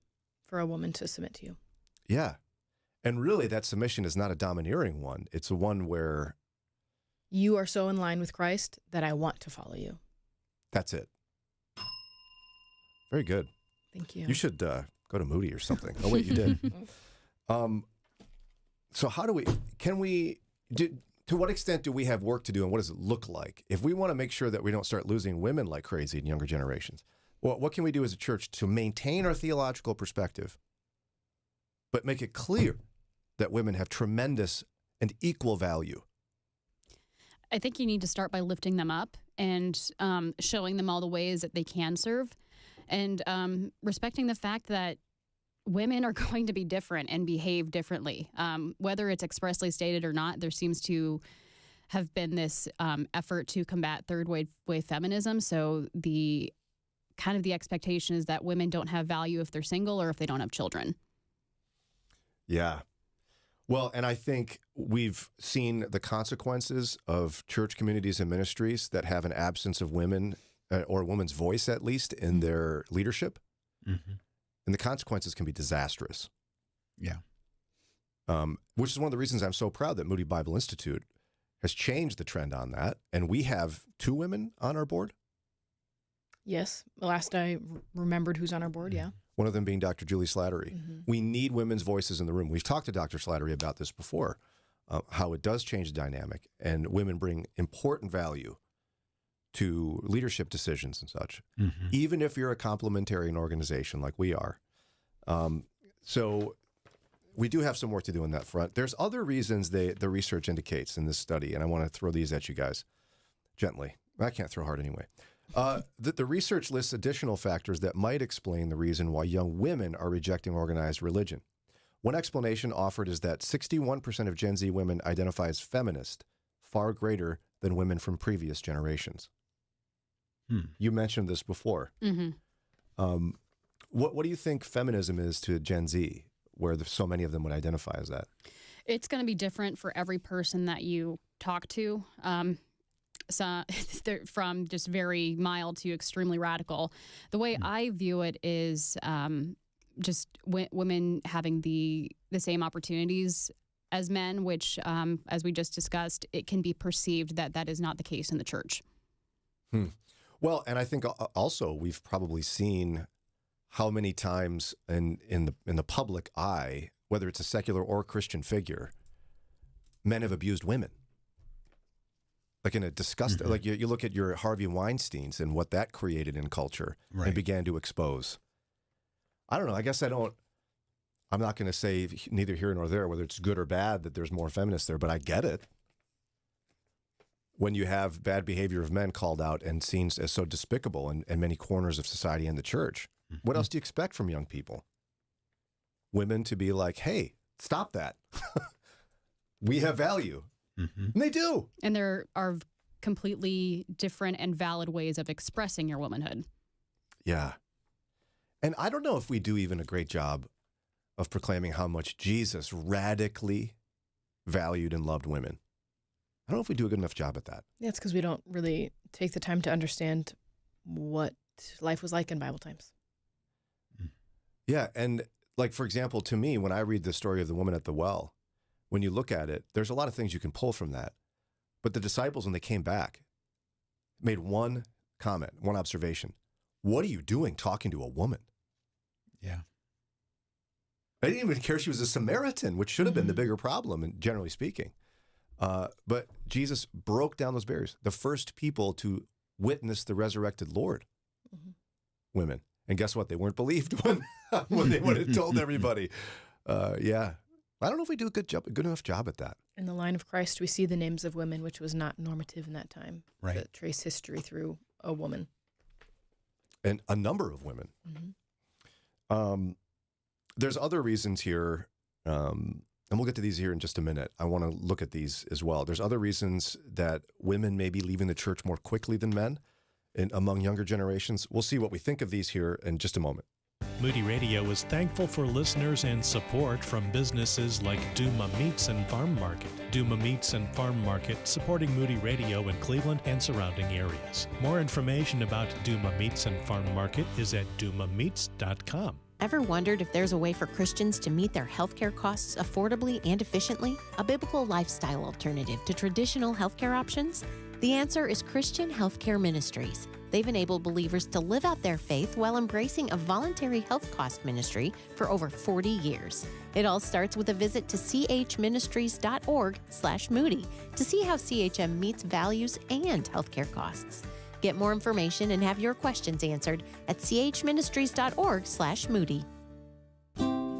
for a woman to submit to you. Yeah. And really, that submission is not a domineering one. It's a one where you are so in line with Christ that I want to follow you. That's it. Very good. Thank you. You should go to Moody or something. Oh, wait, you did. So how do to what extent do we have work to do, and what does it look like? If we want to make sure that we don't start losing women like crazy in younger generations, what can we do as a church to maintain our theological perspective, but make it clear that women have tremendous and equal value? I think you need to start by lifting them up and showing them all the ways that they can serve, and respecting the fact that women are going to be different and behave differently. Whether it's expressly stated or not, there seems to have been this effort to combat third wave feminism. So the expectation is that women don't have value if they're single or if they don't have children. Yeah. Well, and I think we've seen the consequences of church communities and ministries that have an absence of women or a woman's voice, at least, in their leadership. Mm-hmm. And the consequences can be disastrous. Yeah. Which is one of the reasons I'm so proud that Moody Bible Institute has changed the trend on that. And we have 2 women on our board. Yes. Last I remembered who's on our board, yeah. One of them being Dr. Julie Slattery. Mm-hmm. We need women's voices in the room. We've talked to Dr. Slattery about this before, how it does change the dynamic, and women bring important value to leadership decisions and such, even if you're a complementarian organization like we are. So we do have some work to do on that front. There's other reasons the research indicates in this study, and I want to throw these at you guys gently. I can't throw hard anyway. The research lists additional factors that might explain the reason why young women are rejecting organized religion. One explanation offered is that 61% of Gen Z women identify as feminist, far greater than women from previous generations. You mentioned this before. What do you think feminism is to Gen Z, where so many of them would identify as that? It's going to be different for every person that you talk to. So from just very mild to extremely radical. The way I view it is just women having the same opportunities as men, which, as we just discussed, it can be perceived that that is not the case in the church. Well, and I think also we've probably seen how many times in the public eye, whether it's a secular or Christian figure, men have abused women. Like in a disgusting, like you look at your Harvey Weinsteins and what that created in culture and began to expose. I don't know. I guess I'm not going to say neither here nor there whether it's good or bad that there's more feminists there, but I get it. When you have bad behavior of men called out and seen as so despicable in many corners of society and the church, what else do you expect from young people? Women to be like, hey, stop that. We have value. And they do. And there are completely different and valid ways of expressing your womanhood. Yeah. And I don't know if we do even a great job of proclaiming how much Jesus radically valued and loved women. I don't know if we do a good enough job at that. Yeah, it's because we don't really take the time to understand what life was like in Bible times. Yeah. And like, for example, to me, when I read the story of the woman at the well, when you look at it, there's a lot of things you can pull from that. But the disciples, when they came back, made one comment, one observation. What are you doing talking to a woman? Yeah. They didn't even care she was a Samaritan, which should have been the bigger problem, generally speaking. But Jesus broke down those barriers. The first people to witness the resurrected Lord, women. And guess what? They weren't believed when they would have told everybody. Yeah. I don't know if we do a good enough job at that. In the line of Christ, we see the names of women, which was not normative in that time. Right. That trace history through a woman. And a number of women. There's other reasons here, and we'll get to these here in just a minute. I want to look at these as well. There's other reasons that women may be leaving the church more quickly than men among younger generations. We'll see what we think of these here in just a moment. Moody Radio is thankful for listeners and support from businesses like Duma Meats and Farm Market. Duma Meats and Farm Market supporting Moody Radio in Cleveland and surrounding areas. More information about Duma Meats and Farm Market is at dumameats.com. Ever wondered if there's a way for Christians to meet their healthcare costs affordably and efficiently? A biblical lifestyle alternative to traditional healthcare options? The answer is Christian Healthcare Ministries. They've enabled believers to live out their faith while embracing a voluntary health cost ministry for over 40 years. It all starts with a visit to chministries.org/Moody to see how CHM meets values and healthcare costs. Get more information and have your questions answered at chministries.org/Moody.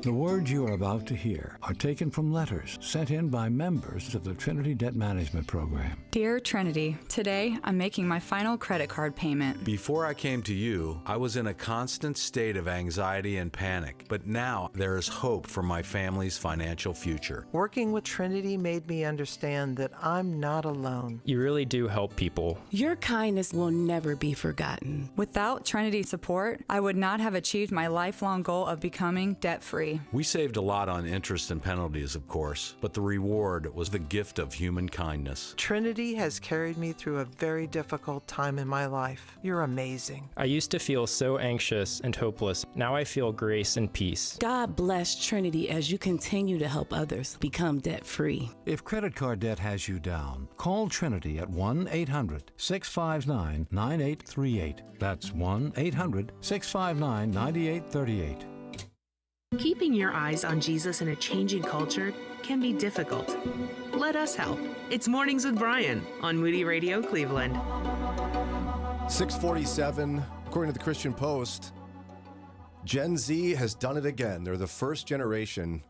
The words you are about to hear are taken from letters sent in by members of the Trinity Debt Management Program. Dear Trinity, today I'm making my final credit card payment. Before I came to you, I was in a constant state of anxiety and panic, but now there is hope for my family's financial future. Working with Trinity made me understand that I'm not alone. You really do help people. Your kindness will never be forgotten. Without Trinity support, I would not have achieved my lifelong goal of becoming debt-free. debt-free. We saved a lot on interest and penalties, of course, but the reward was the gift of human kindness. Trinity has carried me through a very difficult time in my life. You're amazing. I used to feel so anxious and hopeless. Now I feel grace and peace. God bless Trinity as you continue to help others become debt-free. If credit card debt has you down, call Trinity at 1-800-659-9838. That's 1-800-659-9838. Keeping your eyes on Jesus in a changing culture can be difficult. Let us help. It's Mornings with Brian on Moody Radio Cleveland. 647, according to the Christian Post, Gen Z has done it again. They're the first generation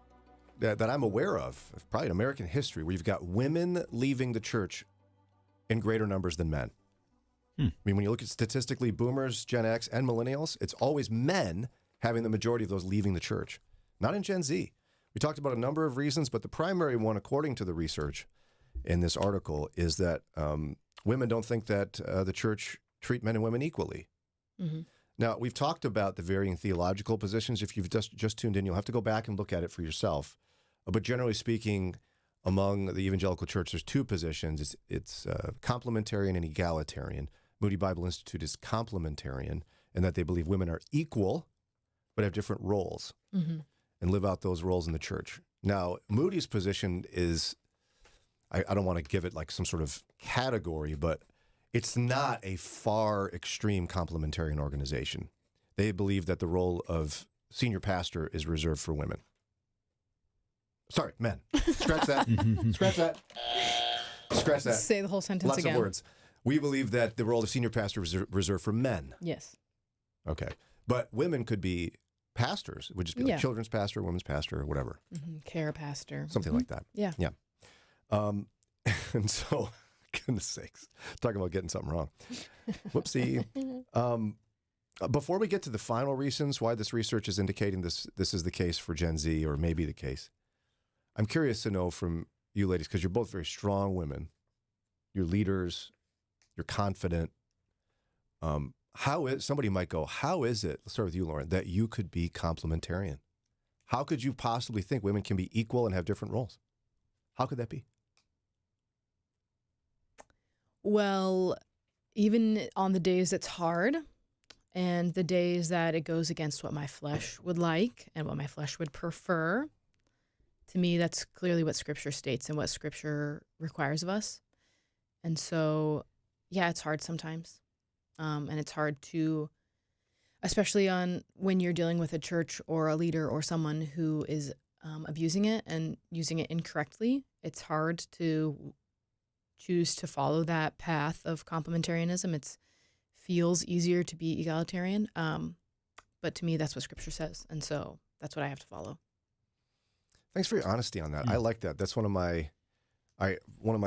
that I'm aware of, probably in American history, where you've got women leaving the church in greater numbers than men. I mean, when you look at statistically, boomers, Gen X, and millennials, it's always men having the majority of those leaving the church, not in Gen Z. We talked about a number of reasons, but the primary one, according to the research in this article, is that women don't think that the church treat men and women equally. Mm-hmm. Now, we've talked about the varying theological positions. If you've just tuned in, you'll have to go back and look at it for yourself. But generally speaking, among the evangelical church, there's two positions. It's complementarian and egalitarian. Moody Bible Institute is complementarian in that they believe women are equal, but have different roles and live out those roles in the church. Now, Moody's position is, I don't want to give it like some sort of category, but it's not a far extreme complementarian organization. They believe that the role of senior pastor is reserved for women. Sorry, men. Scratch that. Scratch that. Scratch that. Say the whole sentence again. Lots of words. We believe that the role of senior pastor is reserved for men. Yes. Okay. But women could be pastors. It would just be like children's pastor, women's pastor, or whatever. Care pastor. Something like that. Yeah. Yeah. And so, goodness sakes, talking about getting something wrong. Whoopsie. Before we get to the final reasons why this research is indicating this is the case for Gen Z, or maybe the case, I'm curious to know from you ladies, because you're both very strong women, you're leaders, you're confident. Somebody might go, how is it, let's start with you, Lauren, that you could be complementarian? How could you possibly think women can be equal and have different roles? How could that be? Well, even on the days it's hard and the days that it goes against what my flesh would like and what my flesh would prefer, to me, that's clearly what Scripture states and what Scripture requires of us. And so, yeah, it's hard sometimes. And it's hard to, especially when you're dealing with a church or a leader or someone who is abusing it and using it incorrectly. It's hard to choose to follow that path of complementarianism. It feels easier to be egalitarian. But to me, that's what Scripture says. And so that's what I have to follow. Thanks for your honesty on that. I like that. That's one of my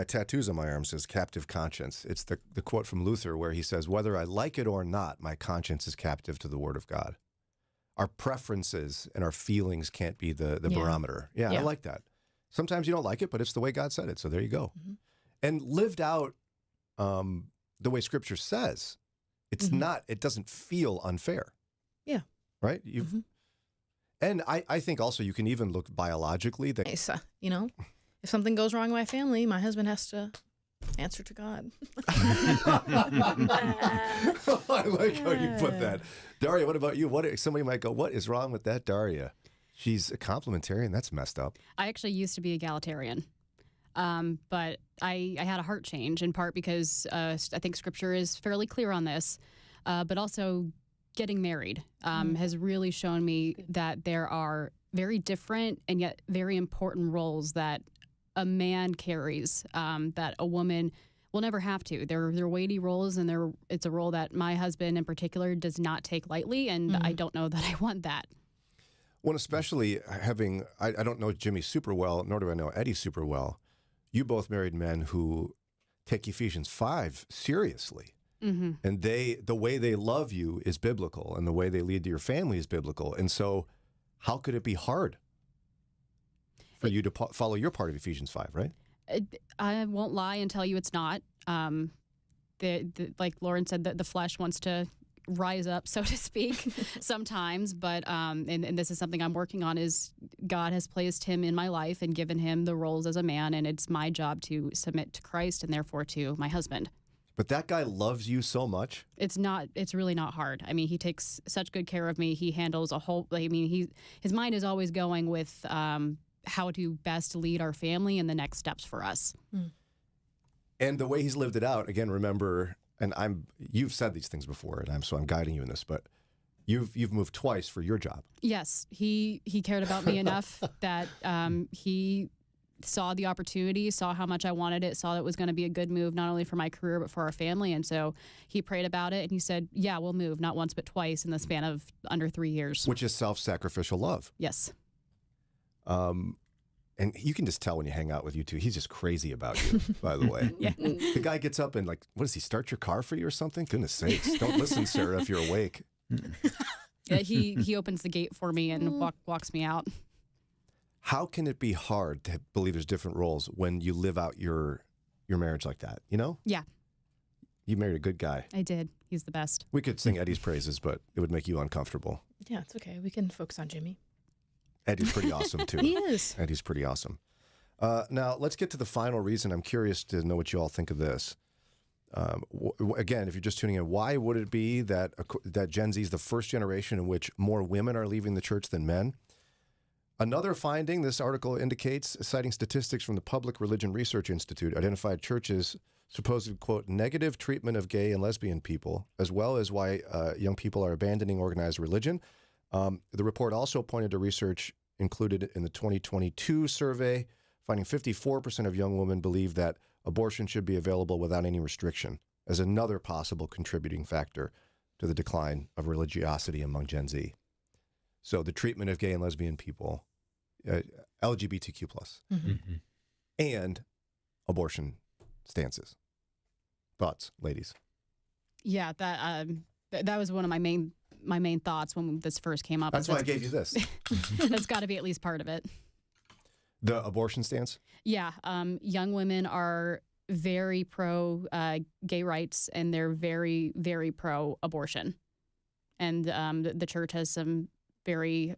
tattoos on my arm says captive conscience. It's the quote from Luther where he says, whether I like it or not, my conscience is captive to the word of God. Our preferences and our feelings can't be the barometer. Yeah, I like that. Sometimes you don't like it, but it's the way God said it. So there you go. Mm-hmm. And lived out the way Scripture says, it's not, it doesn't feel unfair. Yeah. Right? And I think also you can even look biologically. That if something goes wrong in my family, my husband has to answer to God. I like how you put that. Daria, what about you? Somebody might go, what is wrong with that, Daria? She's a complementarian. That's messed up. I actually used to be egalitarian. But I had a heart change in part because I think Scripture is fairly clear on this, but also getting married has really shown me that there are very different and yet very important roles that a man carries that a woman will never have to. They're weighty roles, and it's a role that my husband in particular does not take lightly, and I don't know that I want that. Well, especially having, I don't know Jimmy super well, nor do I know Eddie super well. You both married men who take Ephesians 5 seriously. Mm-hmm. And the way they love you is biblical, and the way they lead to your family is biblical. And so how could it be hard for you to follow your part of Ephesians 5, right? I won't lie and tell you it's not. Like Lauren said, the flesh wants to rise up, so to speak, sometimes. But and this is something I'm working on, is God has placed him in my life and given him the roles as a man, and it's my job to submit to Christ and therefore to my husband. But that guy loves you so much. It's really not hard. I mean, he takes such good care of me. He handles a whole, I mean, his mind is always going with how to best lead our family and the next steps for us. And the way he's lived it out, again, remember, and you've said these things before, and I'm guiding you in this, but you've moved twice for your job. Yes, he cared about me enough that he saw the opportunity, saw how much I wanted it, saw that it was going to be a good move, not only for my career, but for our family. And so he prayed about it and he said, yeah, we'll move, not once, but twice in the span of under 3 years. Which is self-sacrificial love. Yes. And you can just tell when you hang out with you two, he's just crazy about you, by the way. Yeah. The guy gets up and what does he, start your car for you or something? Goodness sakes. Don't listen, Sarah, if you're awake. Yeah, he opens the gate for me and walks me out. How can it be hard to believe there's different roles when you live out your marriage like that, you know? Yeah. You married a good guy. I did. He's the best. We could sing Eddie's praises, but it would make you uncomfortable. Yeah, it's okay. We can focus on Jimmy. Eddie's pretty awesome, too. He is. Eddie's pretty awesome. Now, let's get to the final reason. I'm curious to know what you all think of this. Again, if you're just tuning in, why would it be that Gen Z is the first generation in which more women are leaving the church than men? Another finding this article indicates, citing statistics from the Public Religion Research Institute, identified churches' supposed, quote, negative treatment of gay and lesbian people, as well as why young people are abandoning organized religion. The report also pointed to research included in the 2022 survey, finding 54% of young women believe that abortion should be available without any restriction, as another possible contributing factor to the decline of religiosity among Gen Z. So the treatment of gay and lesbian people, LGBTQ+, and abortion stances. Thoughts, ladies? Yeah, that was one of my main thoughts when this first came up. That's why I gave you this. That's got to be at least part of it. The abortion stance? Yeah. Young women are very pro gay rights, and they're very, very pro abortion. And the church has some very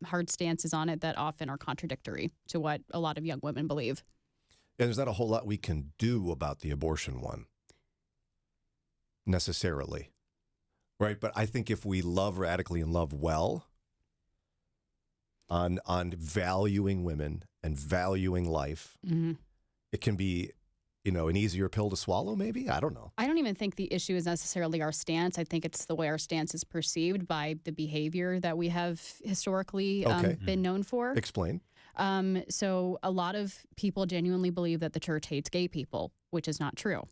hard stances on it that often are contradictory to what a lot of young women believe. And there's not a whole lot we can do about the abortion one, necessarily. Right? But I think if we love radically and love well on valuing women and valuing life, it can be, an easier pill to swallow, maybe? I don't know. I don't even think the issue is necessarily our stance. I think it's the way our stance is perceived by the behavior that we have historically been known for. Explain. So a lot of people genuinely believe that the church hates gay people, which is not true.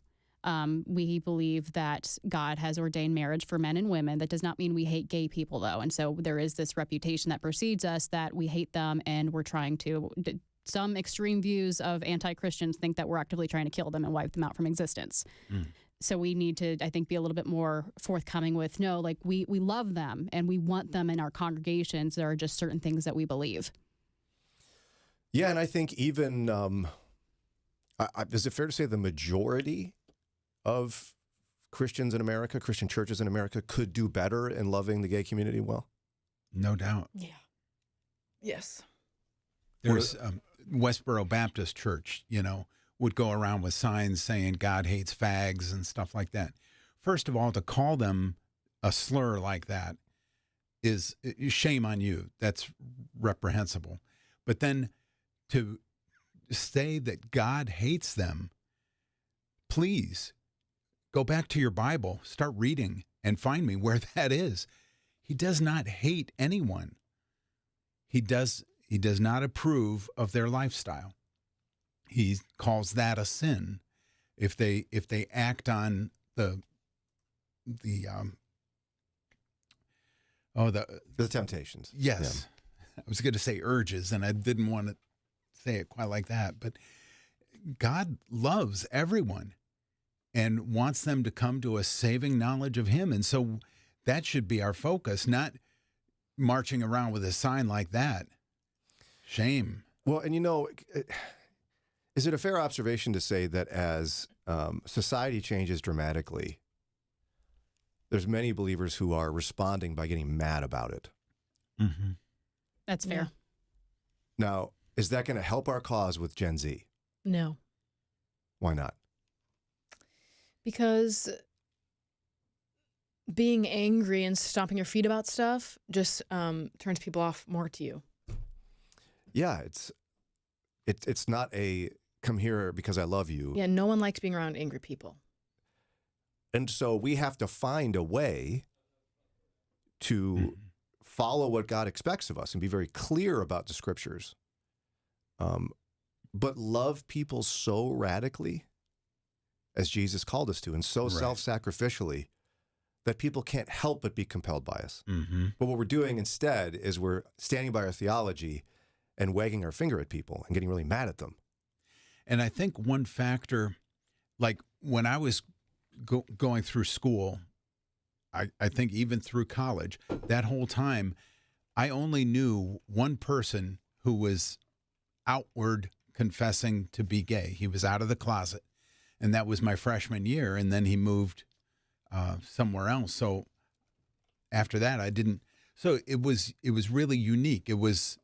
We believe that God has ordained marriage for men and women. That does not mean we hate gay people, though. And so there is this reputation that precedes us that we hate them and we're trying to... Some extreme views of anti-Christians think that we're actively trying to kill them and wipe them out from existence. So we need to, I think, be a little bit more forthcoming with, no, like we love them and we want them in our congregations. There are just certain things that we believe. Yeah, and I think even, is it fair to say the majority of Christians in America, Christian churches in America, could do better in loving the gay community well? No doubt. Yeah. Yes. There's Westboro Baptist Church, would go around with signs saying God hates fags and stuff like that. First of all, to call them a slur like that is shame on you. That's reprehensible. But then to say that God hates them, please go back to your Bible, start reading, and find me where that is. He does not hate anyone. He does not approve of their lifestyle. He calls that a sin if they act on the temptations. Yes. Yeah. I was going to say urges, and I didn't want to say it quite like that, but God loves everyone and wants them to come to a saving knowledge of him. And so that should be our focus, not marching around with a sign like that. Shame. Well, and is it a fair observation to say that as society changes dramatically, there's many believers who are responding by getting mad about it. Mm-hmm. That's fair. Now, is that going to help our cause with Gen Z? No. Why not? Because being angry and stomping your feet about stuff just turns people off more to you. Yeah, it's not a come here because I love you. Yeah, no one likes being around angry people. And so we have to find a way to follow what God expects of us and be very clear about the scriptures. But love people so radically as Jesus called us to, and so self-sacrificially that people can't help but be compelled by us. Mm-hmm. But what we're doing instead is we're standing by our theology and wagging our finger at people and getting really mad at them. And I think one factor, like when I was going through school, I think even through college, that whole time, I only knew one person who was outward confessing to be gay. He was out of the closet, and that was my freshman year, and then he moved somewhere else. So after that, I didn't. So it was really unique. It was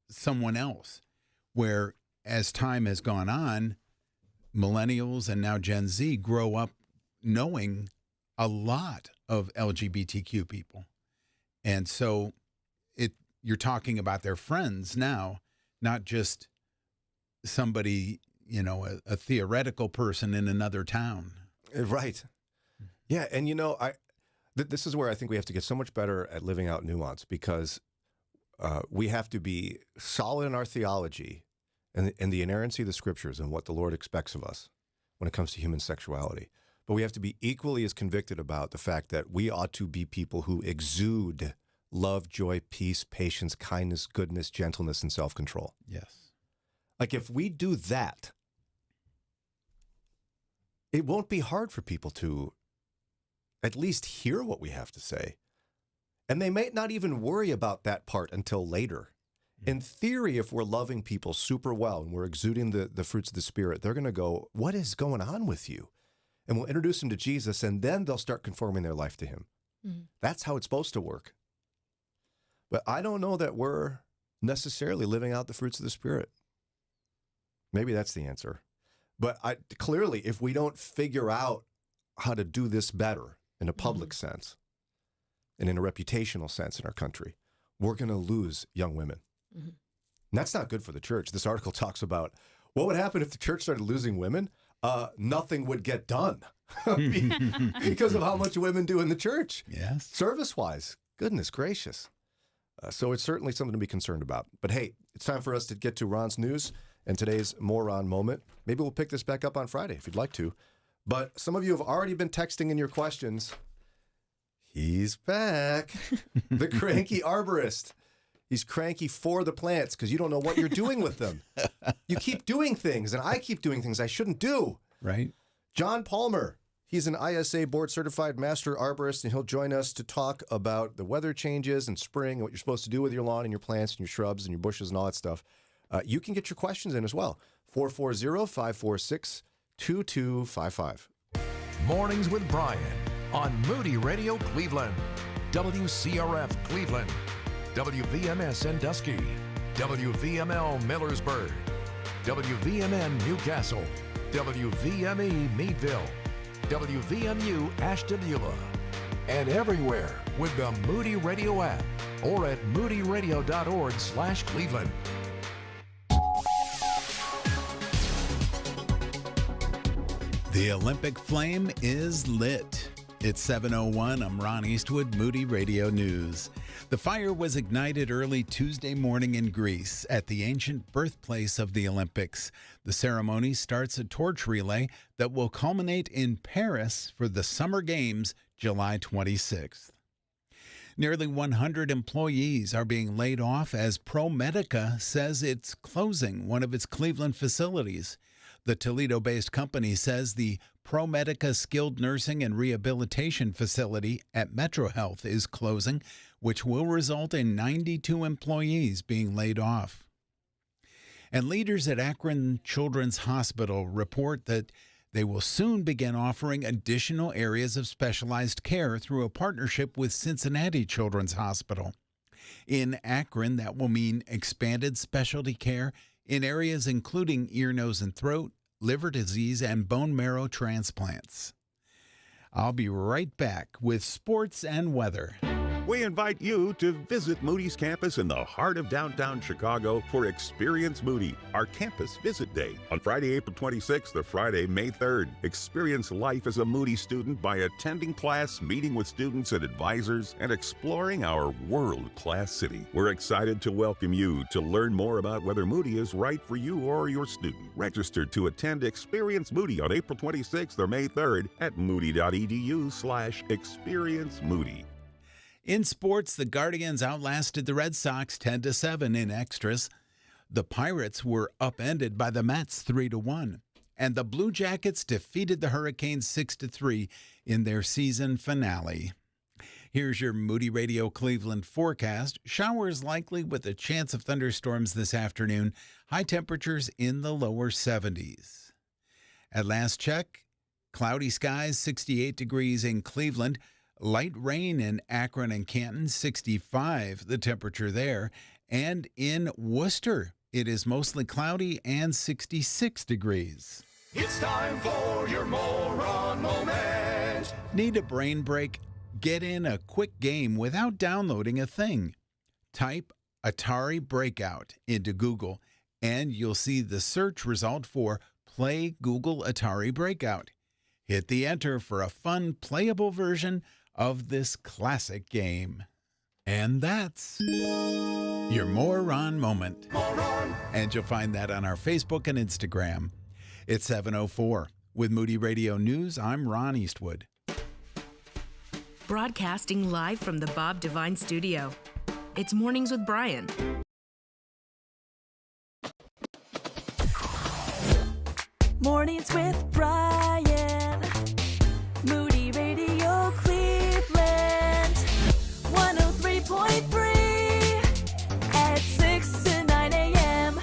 someone else, where as time has gone on, millennials and now Gen Z grow up knowing a lot of LGBTQ people. And so you're talking about their friends now, not just somebody, a theoretical person in another town. Right. Yeah. And, this is where I think we have to get so much better at living out nuance, because we have to be solid in our theology and the inerrancy of the scriptures and what the Lord expects of us when it comes to human sexuality. But we have to be equally as convicted about the fact that we ought to be people who exude love, joy, peace, patience, kindness, goodness, gentleness, and self-control. Yes. Like if we do that, it won't be hard for people to at least hear what we have to say. And they may not even worry about that part until later. In theory, if we're loving people super well and we're exuding the fruits of the Spirit, they're going to go, what is going on with you? And we'll introduce them to Jesus, and then they'll start conforming their life to him. Mm-hmm. That's how it's supposed to work. But I don't know that we're necessarily living out the fruits of the Spirit. Maybe that's the answer. But clearly, if we don't figure out how to do this better in a public sense and in a reputational sense in our country, we're going to lose young women. Mm-hmm. And that's not good for the church. This article talks about what would happen if the church started losing women. Nothing would get done because of how much women do in the church. Yes. Service-wise. Goodness gracious. So it's certainly something to be concerned about. But hey, it's time for us to get to Ron's news and today's More Ron moment. Maybe we'll pick this back up on Friday if you'd like to. But some of you have already been texting in your questions. He's back. The Cranky Arborist. He's cranky for the plants because you don't know what you're doing with them. You keep doing things, and I keep doing things I shouldn't do. Right. John Palmer. He's an ISA board-certified master arborist, and he'll join us to talk about the weather changes and spring and what you're supposed to do with your lawn and your plants and your shrubs and your bushes and all that stuff. You can get your questions in as well. 440-546-2255. Mornings with Brian on Moody Radio Cleveland, WCRF Cleveland, WVMS Sandusky, WVML Millersburg, WVMN Newcastle, WVME Meadville, WVMU Ashtabula, and everywhere with the Moody Radio app or at moodyradio.org/Cleveland. The Olympic flame is lit. It's 7:01. I'm Ron Eastwood, Moody Radio News. The fire was ignited early Tuesday morning in Greece at the ancient birthplace of the Olympics. The ceremony starts a torch relay that will culminate in Paris for the Summer Games, July 26th. Nearly 100 employees are being laid off as ProMedica says it's closing one of its Cleveland facilities. The Toledo-based company says the ProMedica Skilled Nursing and Rehabilitation Facility at Metro Health is closing, which will result in 92 employees being laid off. And leaders at Akron Children's Hospital report that They will soon begin offering additional areas of specialized care through a partnership with Cincinnati Children's Hospital. In Akron, that will mean expanded specialty care in areas including ear, nose, and throat, liver disease, and bone marrow transplants. I'll be right back with sports and weather. We invite you to visit Moody's campus in the heart of downtown Chicago for Experience Moody, our campus visit day, on Friday, April 26th to Friday, May 3rd. Experience life as a Moody student by attending class, meeting with students and advisors, and exploring our world-class city. We're excited to welcome you to learn more about whether Moody is right for you or your student. Register to attend Experience Moody on April 26th or May 3rd at moody.edu/Experience Moody. In sports, the Guardians outlasted the Red Sox 10-7 in extras. The Pirates were upended by the Mets 3-1, and the Blue Jackets defeated the Hurricanes 6-3 in their season finale. Here's your Moody Radio Cleveland forecast. Showers likely with a chance of thunderstorms this afternoon. High temperatures in the lower 70s. At last check, cloudy skies, 68 degrees in Cleveland. Light rain in Akron and Canton, 65 the temperature there. And in Worcester, it is mostly cloudy and 66 degrees. It's time for your moron moment. Need a brain break? Get in a quick game without downloading a thing. Type Atari Breakout into Google, and you'll see the search result for Play Google Atari Breakout. Hit the enter for a fun, playable version of this classic game. And that's your Moron Moment. Moron. And you'll find that on our Facebook and Instagram. It's 7:04. With Moody Radio News, I'm Ron Eastwood. Broadcasting live from the Bob Devine Studio. It's Mornings with Brian. Mornings with Brian. Moody Radio Cleveland. 103.3 at 6 to 9 a.m.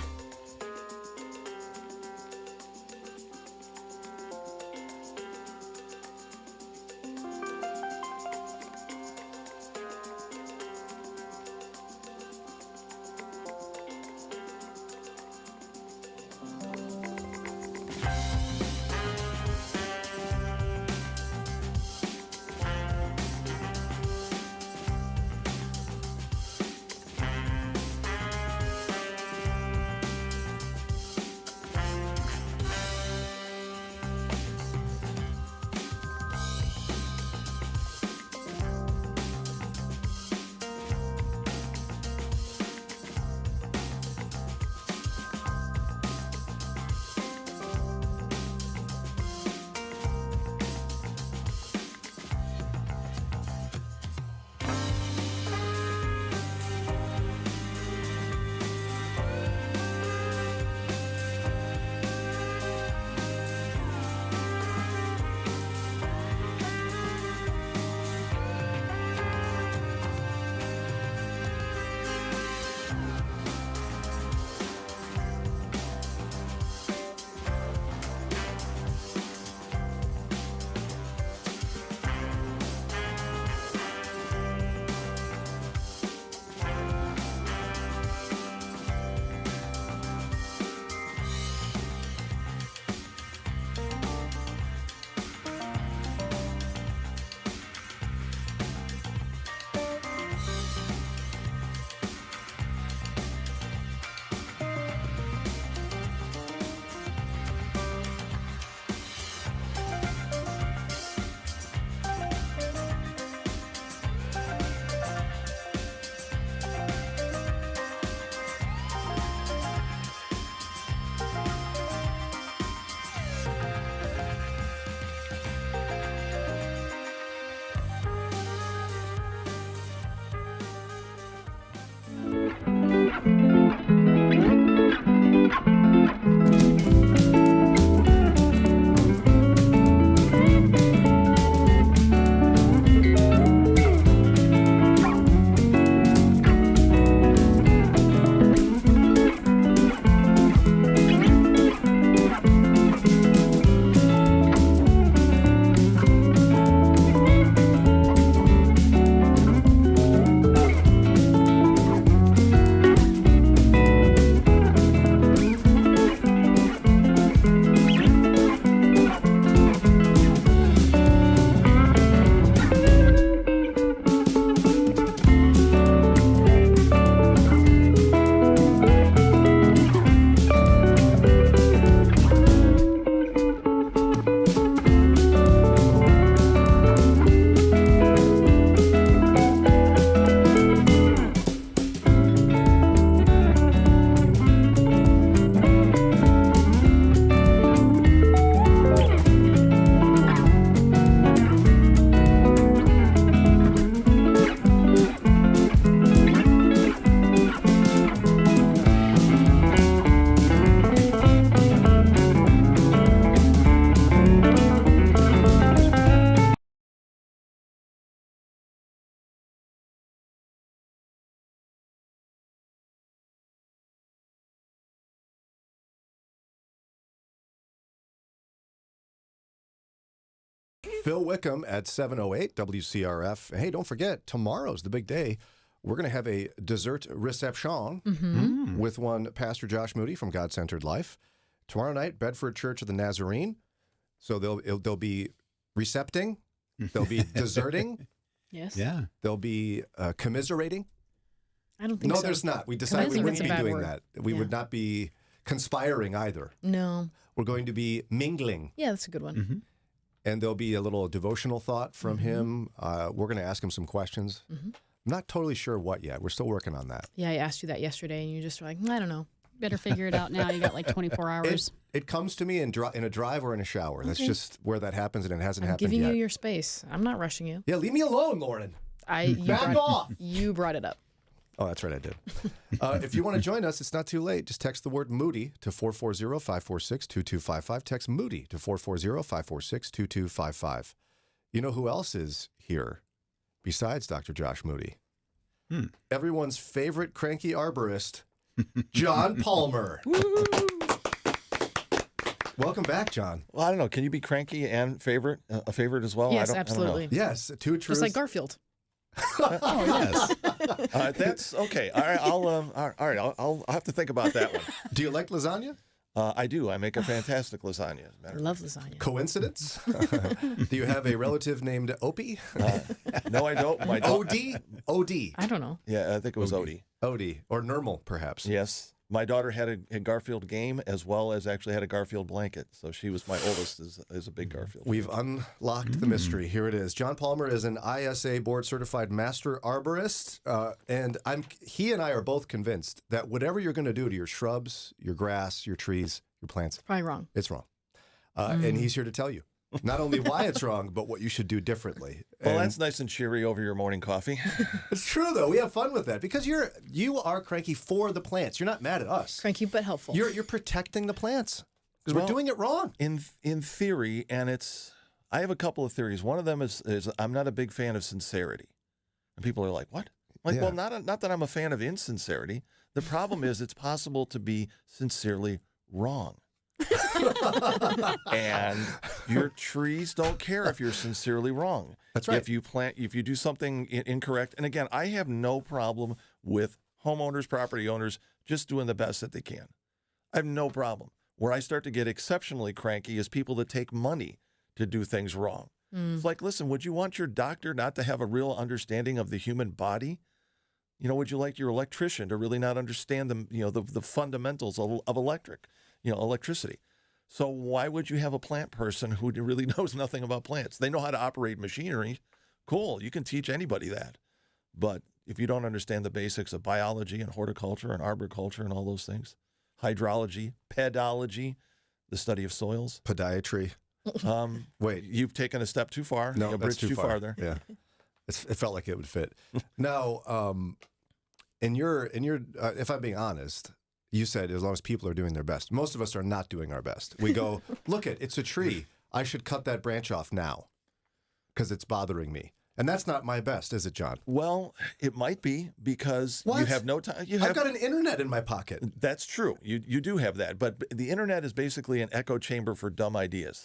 Phil Wickham at 7:08 WCRF. Hey, don't forget, tomorrow's the big day. We're going to have a dessert reception with one Pastor Josh Moody from God-Centered Life. Tomorrow night, Bedford Church of the Nazarene. So they'll be recepting. They'll be deserting. Yes. Yeah. They'll be commiserating. I don't think so. No, there's not. We decided we wouldn't be doing word. that. We would not be conspiring either. No. We're going to be mingling. Yeah, that's a good one. And there'll be a little devotional thought from him. We're going to ask him some questions. I'm not totally sure what yet. We're still working on that. Yeah, I asked you that yesterday, and you just were like, I don't know. Better figure it out now. You got like 24 hours. It comes to me in a drive or in a shower. That's just where that happens, and it hasn't I'm happened giving yet. you your space. I'm not rushing you. Yeah, leave me alone, Lauren. Back off. You brought it up. Oh, that's right, I did. If you want to join us, it's not too late. Just text the word Moody to 440-546-2255. Text Moody to 440-546-2255. You know who else is here besides Dr. Josh Moody? Everyone's favorite cranky arborist, John Palmer. Welcome back, John. Well, I don't know. Can you be cranky and a favorite as well? Yes, I don't absolutely. know. Yes, two truths. Just like Garfield. Oh yes. That's okay. All right. I'll have to think about that one. Do you like lasagna? I do. I make a fantastic lasagna. As a matter I love lasagna. Coincidence? Do you have a relative named Opie? No, I don't. My OD. I don't know. Yeah, I think it was Odie. Odie or Normal, perhaps. Yes. My daughter had a Garfield game as well as actually had a Garfield blanket. So she was my oldest is a big Garfield. We've unlocked the mystery. Here it is. John Palmer is an ISA board-certified master arborist, and he and I are both convinced that whatever you're going to do to your shrubs, your grass, your trees, your plants, probably wrong. It's wrong. And he's here to tell you not only why it's wrong, but what you should do differently. Well, that's nice and cheery over your morning coffee. It's true, though. We have fun with that because you are cranky for the plants. You're not mad at us. Cranky but helpful. You're protecting the plants because we're doing it wrong. In theory, and I have a couple of theories. One of them is I'm not a big fan of sincerity. And people are like, what? Well, not that I'm a fan of insincerity. The problem is it's possible to be sincerely wrong. And your trees don't care if you're sincerely wrong. That's right. If you do something incorrect, and again, I have no problem with homeowners, property owners just doing the best that they can. I have no problem. Where I start to get exceptionally cranky is people that take money to do things wrong. It's like, listen, would you want your doctor not to have a real understanding of the human body? Would you like your electrician to really not understand the fundamentals of electricity? So why would you have a plant person who really knows nothing about plants? They know how to operate machinery. Cool, you can teach anybody that. But if you don't understand the basics of biology and horticulture and arboriculture and all those things, hydrology, pedology, the study of soils, podiatry. Wait, you've taken a step too far. No, a that's bridge too far there. Yeah, it felt like it would fit. Now, in your, if I'm being honest, you said as long as people are doing their best. Most of us are not doing our best. We go, look it's a tree. I should cut that branch off now because it's bothering me. And that's not my best, is it, John? Well, it might be because you have no time. I've got an internet in my pocket. That's true. You do have that. But the internet is basically an echo chamber for dumb ideas.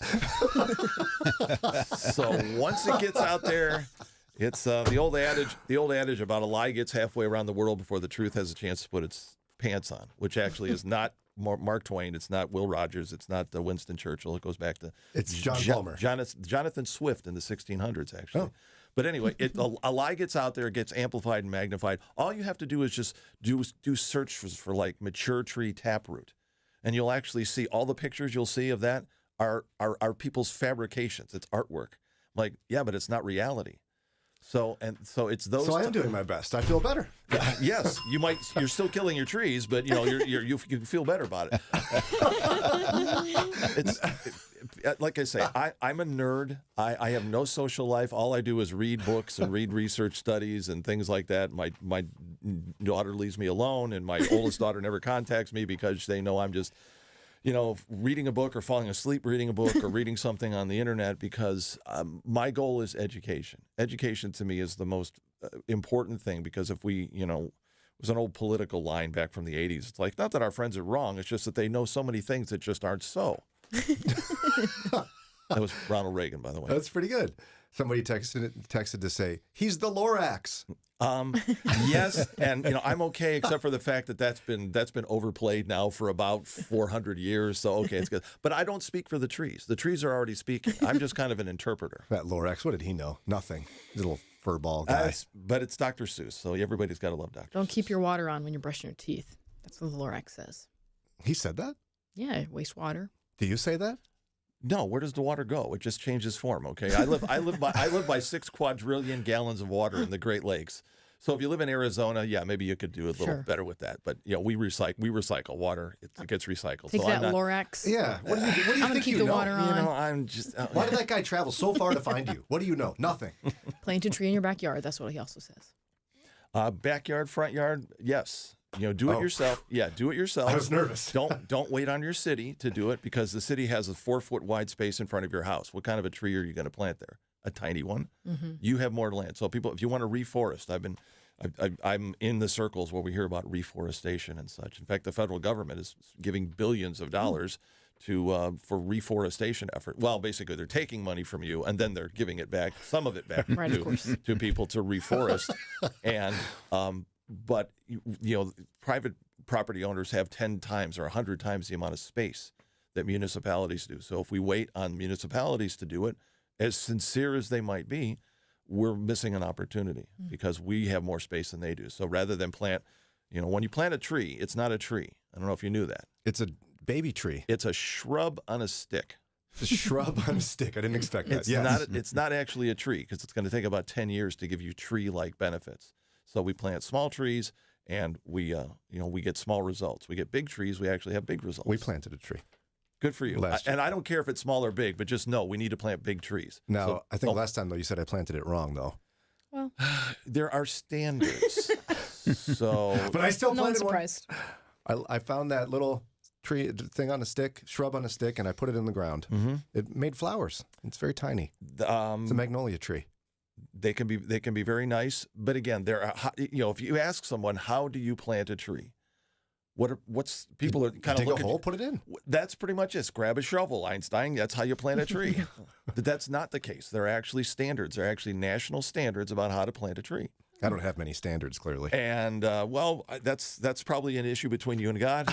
So once it gets out there, it's the old adage about a lie gets halfway around the world before the truth has a chance to put its pants on, which actually is not Mark Twain. It's not Will Rogers. It's not Winston Churchill. It goes back to John Palmer. Jonathan Swift in the 1600s, actually. Oh. But anyway, a lie gets out there, it gets amplified and magnified. All you have to do is just do search for like mature tree taproot, and you'll actually see all the pictures you'll see of that are people's fabrications. It's artwork. Like, yeah, but it's not reality. So it's those. So I am doing my best. I feel better. Yes, you're still killing your trees, but you feel better about it. It's like I say, I'm a nerd. I have no social life. All I do is read books and read research studies and things like that. My daughter leaves me alone, and my oldest daughter never contacts me because they know I'm just reading a book or falling asleep reading a book or reading something on the internet because my goal is education. Education to me is the most important thing because if we, it was an old political line back from the 80s. It's like, not that our friends are wrong. It's just that they know so many things that just aren't so. That was Ronald Reagan, by the way. That's pretty good. Somebody texted to say, he's the Lorax. Yes, and I'm okay, except for the fact that that's been overplayed now for about 400 years. So okay, it's good. But I don't speak for the trees. The trees are already speaking. I'm just kind of an interpreter. That Lorax, what did he know? Nothing. He's a little furball guy. But it's Dr. Seuss, so everybody's got to love Dr. Don't keep your water on when you're brushing your teeth. That's what the Lorax says. He said that? Yeah, wastewater. Do you say that? No, where does the water go? It just changes form. Okay, I live by 6 quadrillion gallons of water in the Great Lakes. So if you live in Arizona, yeah, maybe you could do a little better with that. But we recycle water. It gets recycled. Take so that Lorax. Yeah. What do you I'm gonna think keep the water on. I'm just. Why did that guy travel so far to find you? What do you know? Nothing. Plant a tree in your backyard. That's what he also says. Backyard, front yard, yes. Do it yourself. Yeah, do it yourself. I was nervous. Don't wait on your city to do it, because the city has a 4-foot wide space in front of your house. What kind of a tree are you going to plant there? A tiny one. Mm-hmm. You have more land. So people, if you want to reforest, I'm in the circles where we hear about reforestation and such. In fact, the federal government is giving billions of dollars for reforestation effort. Well, basically, they're taking money from you and then they're giving it back, some of it back to people to reforest. And but private property owners have 10 times or 100 times the amount of space that municipalities do. So if we wait on municipalities to do it, as sincere as they might be, we're missing an opportunity because we have more space than they do. So rather than plant, when you plant a tree, it's not a tree. I don't know if you knew that. It's a baby tree. It's a shrub on a stick. It's a shrub on a stick. I didn't expect that. It's not actually a tree, because it's going to take about 10 years to give you tree-like benefits. So we plant small trees and we get small results. We get big trees, we actually have big results. We planted a tree. Good for you. And I don't care if it's small or big, but just know we need to plant big trees. Now, I think last time, though, you said I planted it wrong, though. Well, there are standards. But I still planted surprised. one. I found that little tree thing on a stick, shrub on a stick, and I put it in the ground. Mm-hmm. It made flowers. It's very tiny. It's a magnolia tree. They can be very nice, but again, if you ask someone, how do you plant a tree? What's people are kind of dig a hole, put it in. That's pretty much it. Grab a shovel, Einstein. That's how you plant a tree. But that's not the case. There are actually standards. There are actually national standards about how to plant a tree. I don't have many standards, clearly. And that's probably an issue between you and God.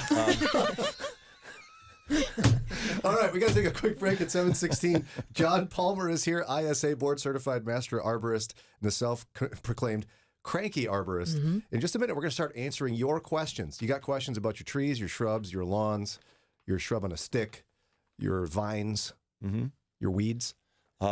All right, we got to take a quick break at 7:16. John Palmer is here, ISA board-certified master arborist and the self-proclaimed Cranky Arborist. Mm-hmm. In just a minute, we're going to start answering your questions. You got questions about your trees, your shrubs, your lawns, your shrub on a stick, your vines, your weeds?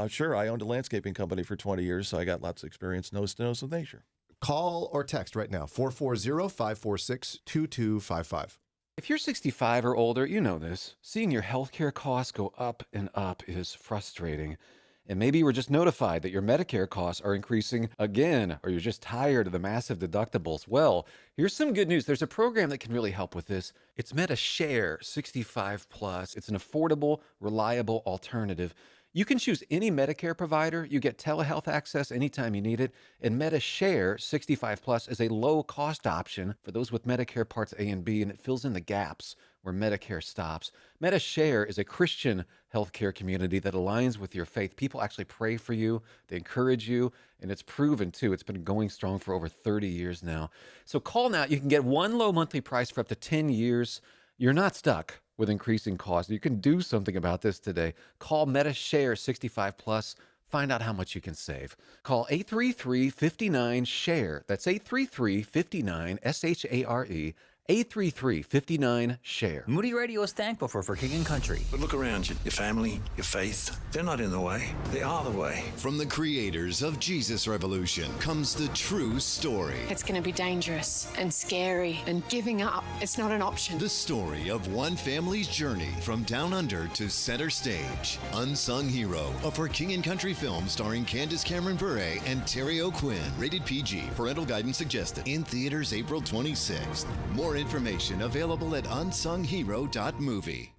Sure. I owned a landscaping company for 20 years, so I got lots of experience nose to nose with nature. Call or text right now, 440-546-2255. If you're 65 or older, you know this. Seeing your healthcare costs go up and up is frustrating. And maybe you were just notified that your Medicare costs are increasing again, or you're just tired of the massive deductibles. Well, here's some good news. There's a program that can really help with this. It's MediShare 65 Plus. It's an affordable, reliable alternative. You can choose any Medicare provider. You get telehealth access anytime you need it. And MediShare 65 Plus is a low-cost option for those with Medicare Parts A and B, and it fills in the gaps where Medicare stops. MediShare is a Christian healthcare community that aligns with your faith. People actually pray for you, they encourage you, and it's proven too. It's been going strong for over 30 years now. So call now. You can get one low monthly price for up to 10 years. You're not stuck with increasing costs. You can do something about this today. Call MediShare 65 Plus. Find out how much you can save. Call 833-59-SHARE. That's 833-59-SHARE. 833-59-SHARE. Moody Radio is thankful for King and Country. But look around you. Your family, your faith, they're not in the way. They are the way. From the creators of Jesus Revolution comes the true story. It's going to be dangerous and scary, and giving up, it's not an option. The story of one family's journey from down under to center stage. Unsung Hero, a For King and Country film starring Candace Cameron Bure and Terry O'Quinn. Rated PG. Parental guidance suggested. In theaters April 26th. More information available at unsunghero.movie.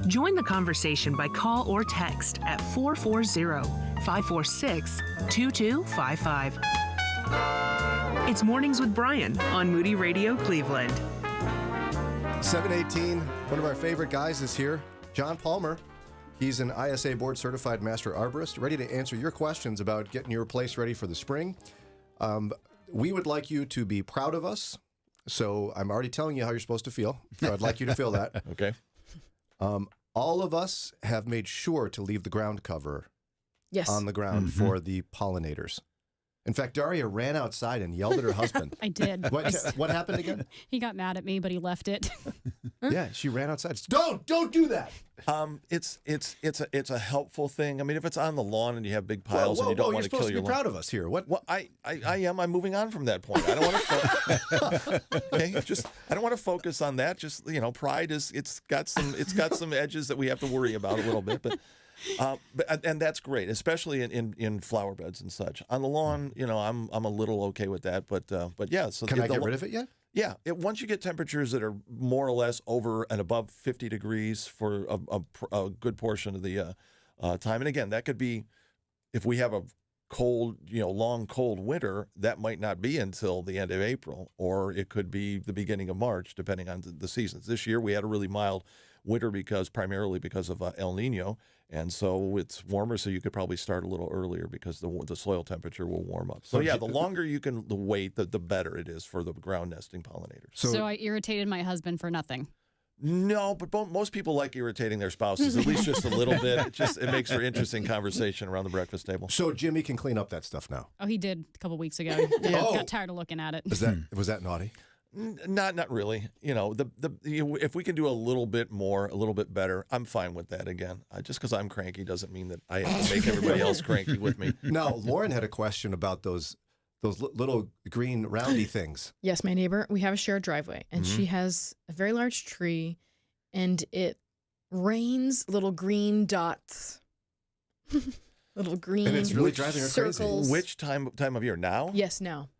Join the conversation by call or text at 440-546-2255. It's Mornings with Brian on Moody Radio Cleveland. 7:18, one of our favorite guys is here, John Palmer, He's an ISA board certified master arborist, ready to answer your questions about getting your place ready for the spring. We would like you to be proud of us. So I'm already telling you how you're supposed to feel. So I'd like you to feel that. Okay. All of us have made sure to leave the ground cover on the ground for the pollinators. In fact, Daria ran outside and yelled at her husband. I did. What happened again? He got mad at me, but he left it. Yeah, she ran outside. Don't do that. It's a helpful thing. I mean, if it's on the lawn and you have big piles and you don't want to kill your you're supposed to be proud of us here. What? Well, I am. I'm moving on from that point. I don't want to. Okay, I don't want to focus on that. Just pride it's got some edges that we have to worry about a little bit, but that's great, especially in flower beds and such. On the lawn, I'm a little okay with that, but yeah. So can I get rid of it yet? Yeah, once you get temperatures that are more or less over and above 50 degrees for a good portion of the time, and again, that could be if we have a cold, long cold winter, that might not be until the end of April, or it could be the beginning of March, depending on the seasons. This year we had a really mild winter primarily because of El Nino, and so it's warmer, so you could probably start a little earlier because the soil temperature will warm up. So yeah, the longer you can wait, the better it is for the ground nesting pollinators. So I irritated my husband for nothing. No, but most people like irritating their spouses, at least just a little bit. It makes for interesting conversation around the breakfast table. So Jimmy can clean up that stuff now. Oh, he did a couple weeks ago. Got tired of looking at it. Was that naughty? Not really. If we can do a little bit more, a little bit better, I'm fine with that. Again, just because I'm cranky doesn't mean that I have to make everybody else cranky with me. Now, Lauren had a question about those little green roundy things. Yes, my neighbor, we have a shared driveway, and she has a very large tree, and it rains little green dots. Little green and it's really driving her circles. Crazy. Which time of year? Now? Yes, now.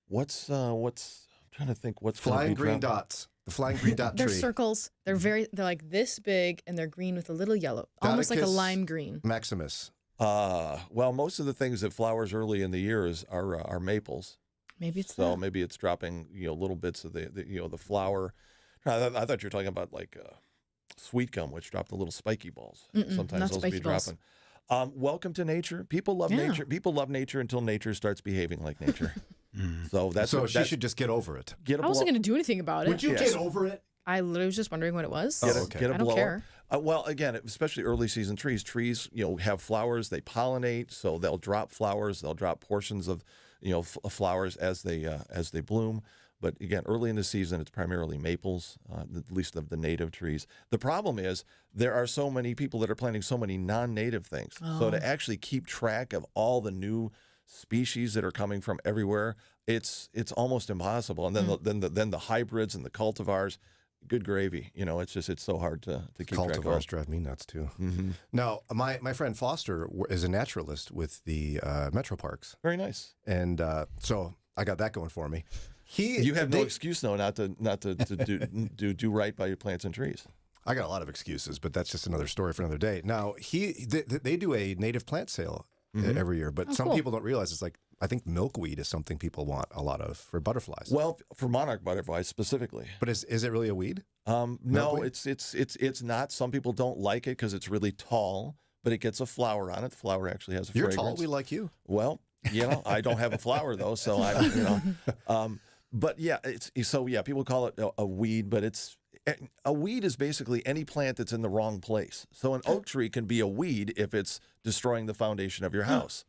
What's I'm trying to think what's flying green dots. The flying green dot tree. They're circles. They're like this big, and they're green with a little yellow, almost like a lime green. Maximus. Well, most of the things that flowers early in the year are maples. Maybe it's so. Maybe it's dropping little bits of the flower. I thought you were talking about like sweet gum, which drop the little spiky balls. Sometimes those will be dropping. Welcome to nature. People love nature. People love nature until nature starts behaving like nature. So she should just get over it. I wasn't going to do anything about it. Would you get over it? I literally was just wondering what it was. Get a I don't care. Well, again, especially early season trees. Trees, have flowers. They pollinate, so they'll drop flowers. They'll drop portions of, flowers as they bloom. But again, early in the season, it's primarily maples, at least of the native trees. The problem is there are so many people that are planting so many non-native things. So to actually keep track of all the new species that are coming from everywhere, it's almost impossible. And then the hybrids and the cultivars, good gravy. It's so hard to keep track of. Cultivars drive me nuts too. Mm-hmm. Now, my friend Foster is a naturalist with the Metro Parks. Very nice. And so I got that going for me. You have no excuse though not to do right by your plants and trees. I got a lot of excuses, but that's just another story for another day. Now they do a native plant sale every year, but some people don't realize it's like I think milkweed is something people want a lot of for butterflies. Well, for monarch butterflies specifically. But is it really a weed? No, it's not. Some people don't like it because it's really tall, but it gets a flower on it. The flower actually has a fragrance. You're tall. We like you. Well, I don't have a flower though, so but yeah, people call it a weed, but a weed is basically any plant that's in the wrong place. So an oak tree can be a weed if it's destroying the foundation of your house.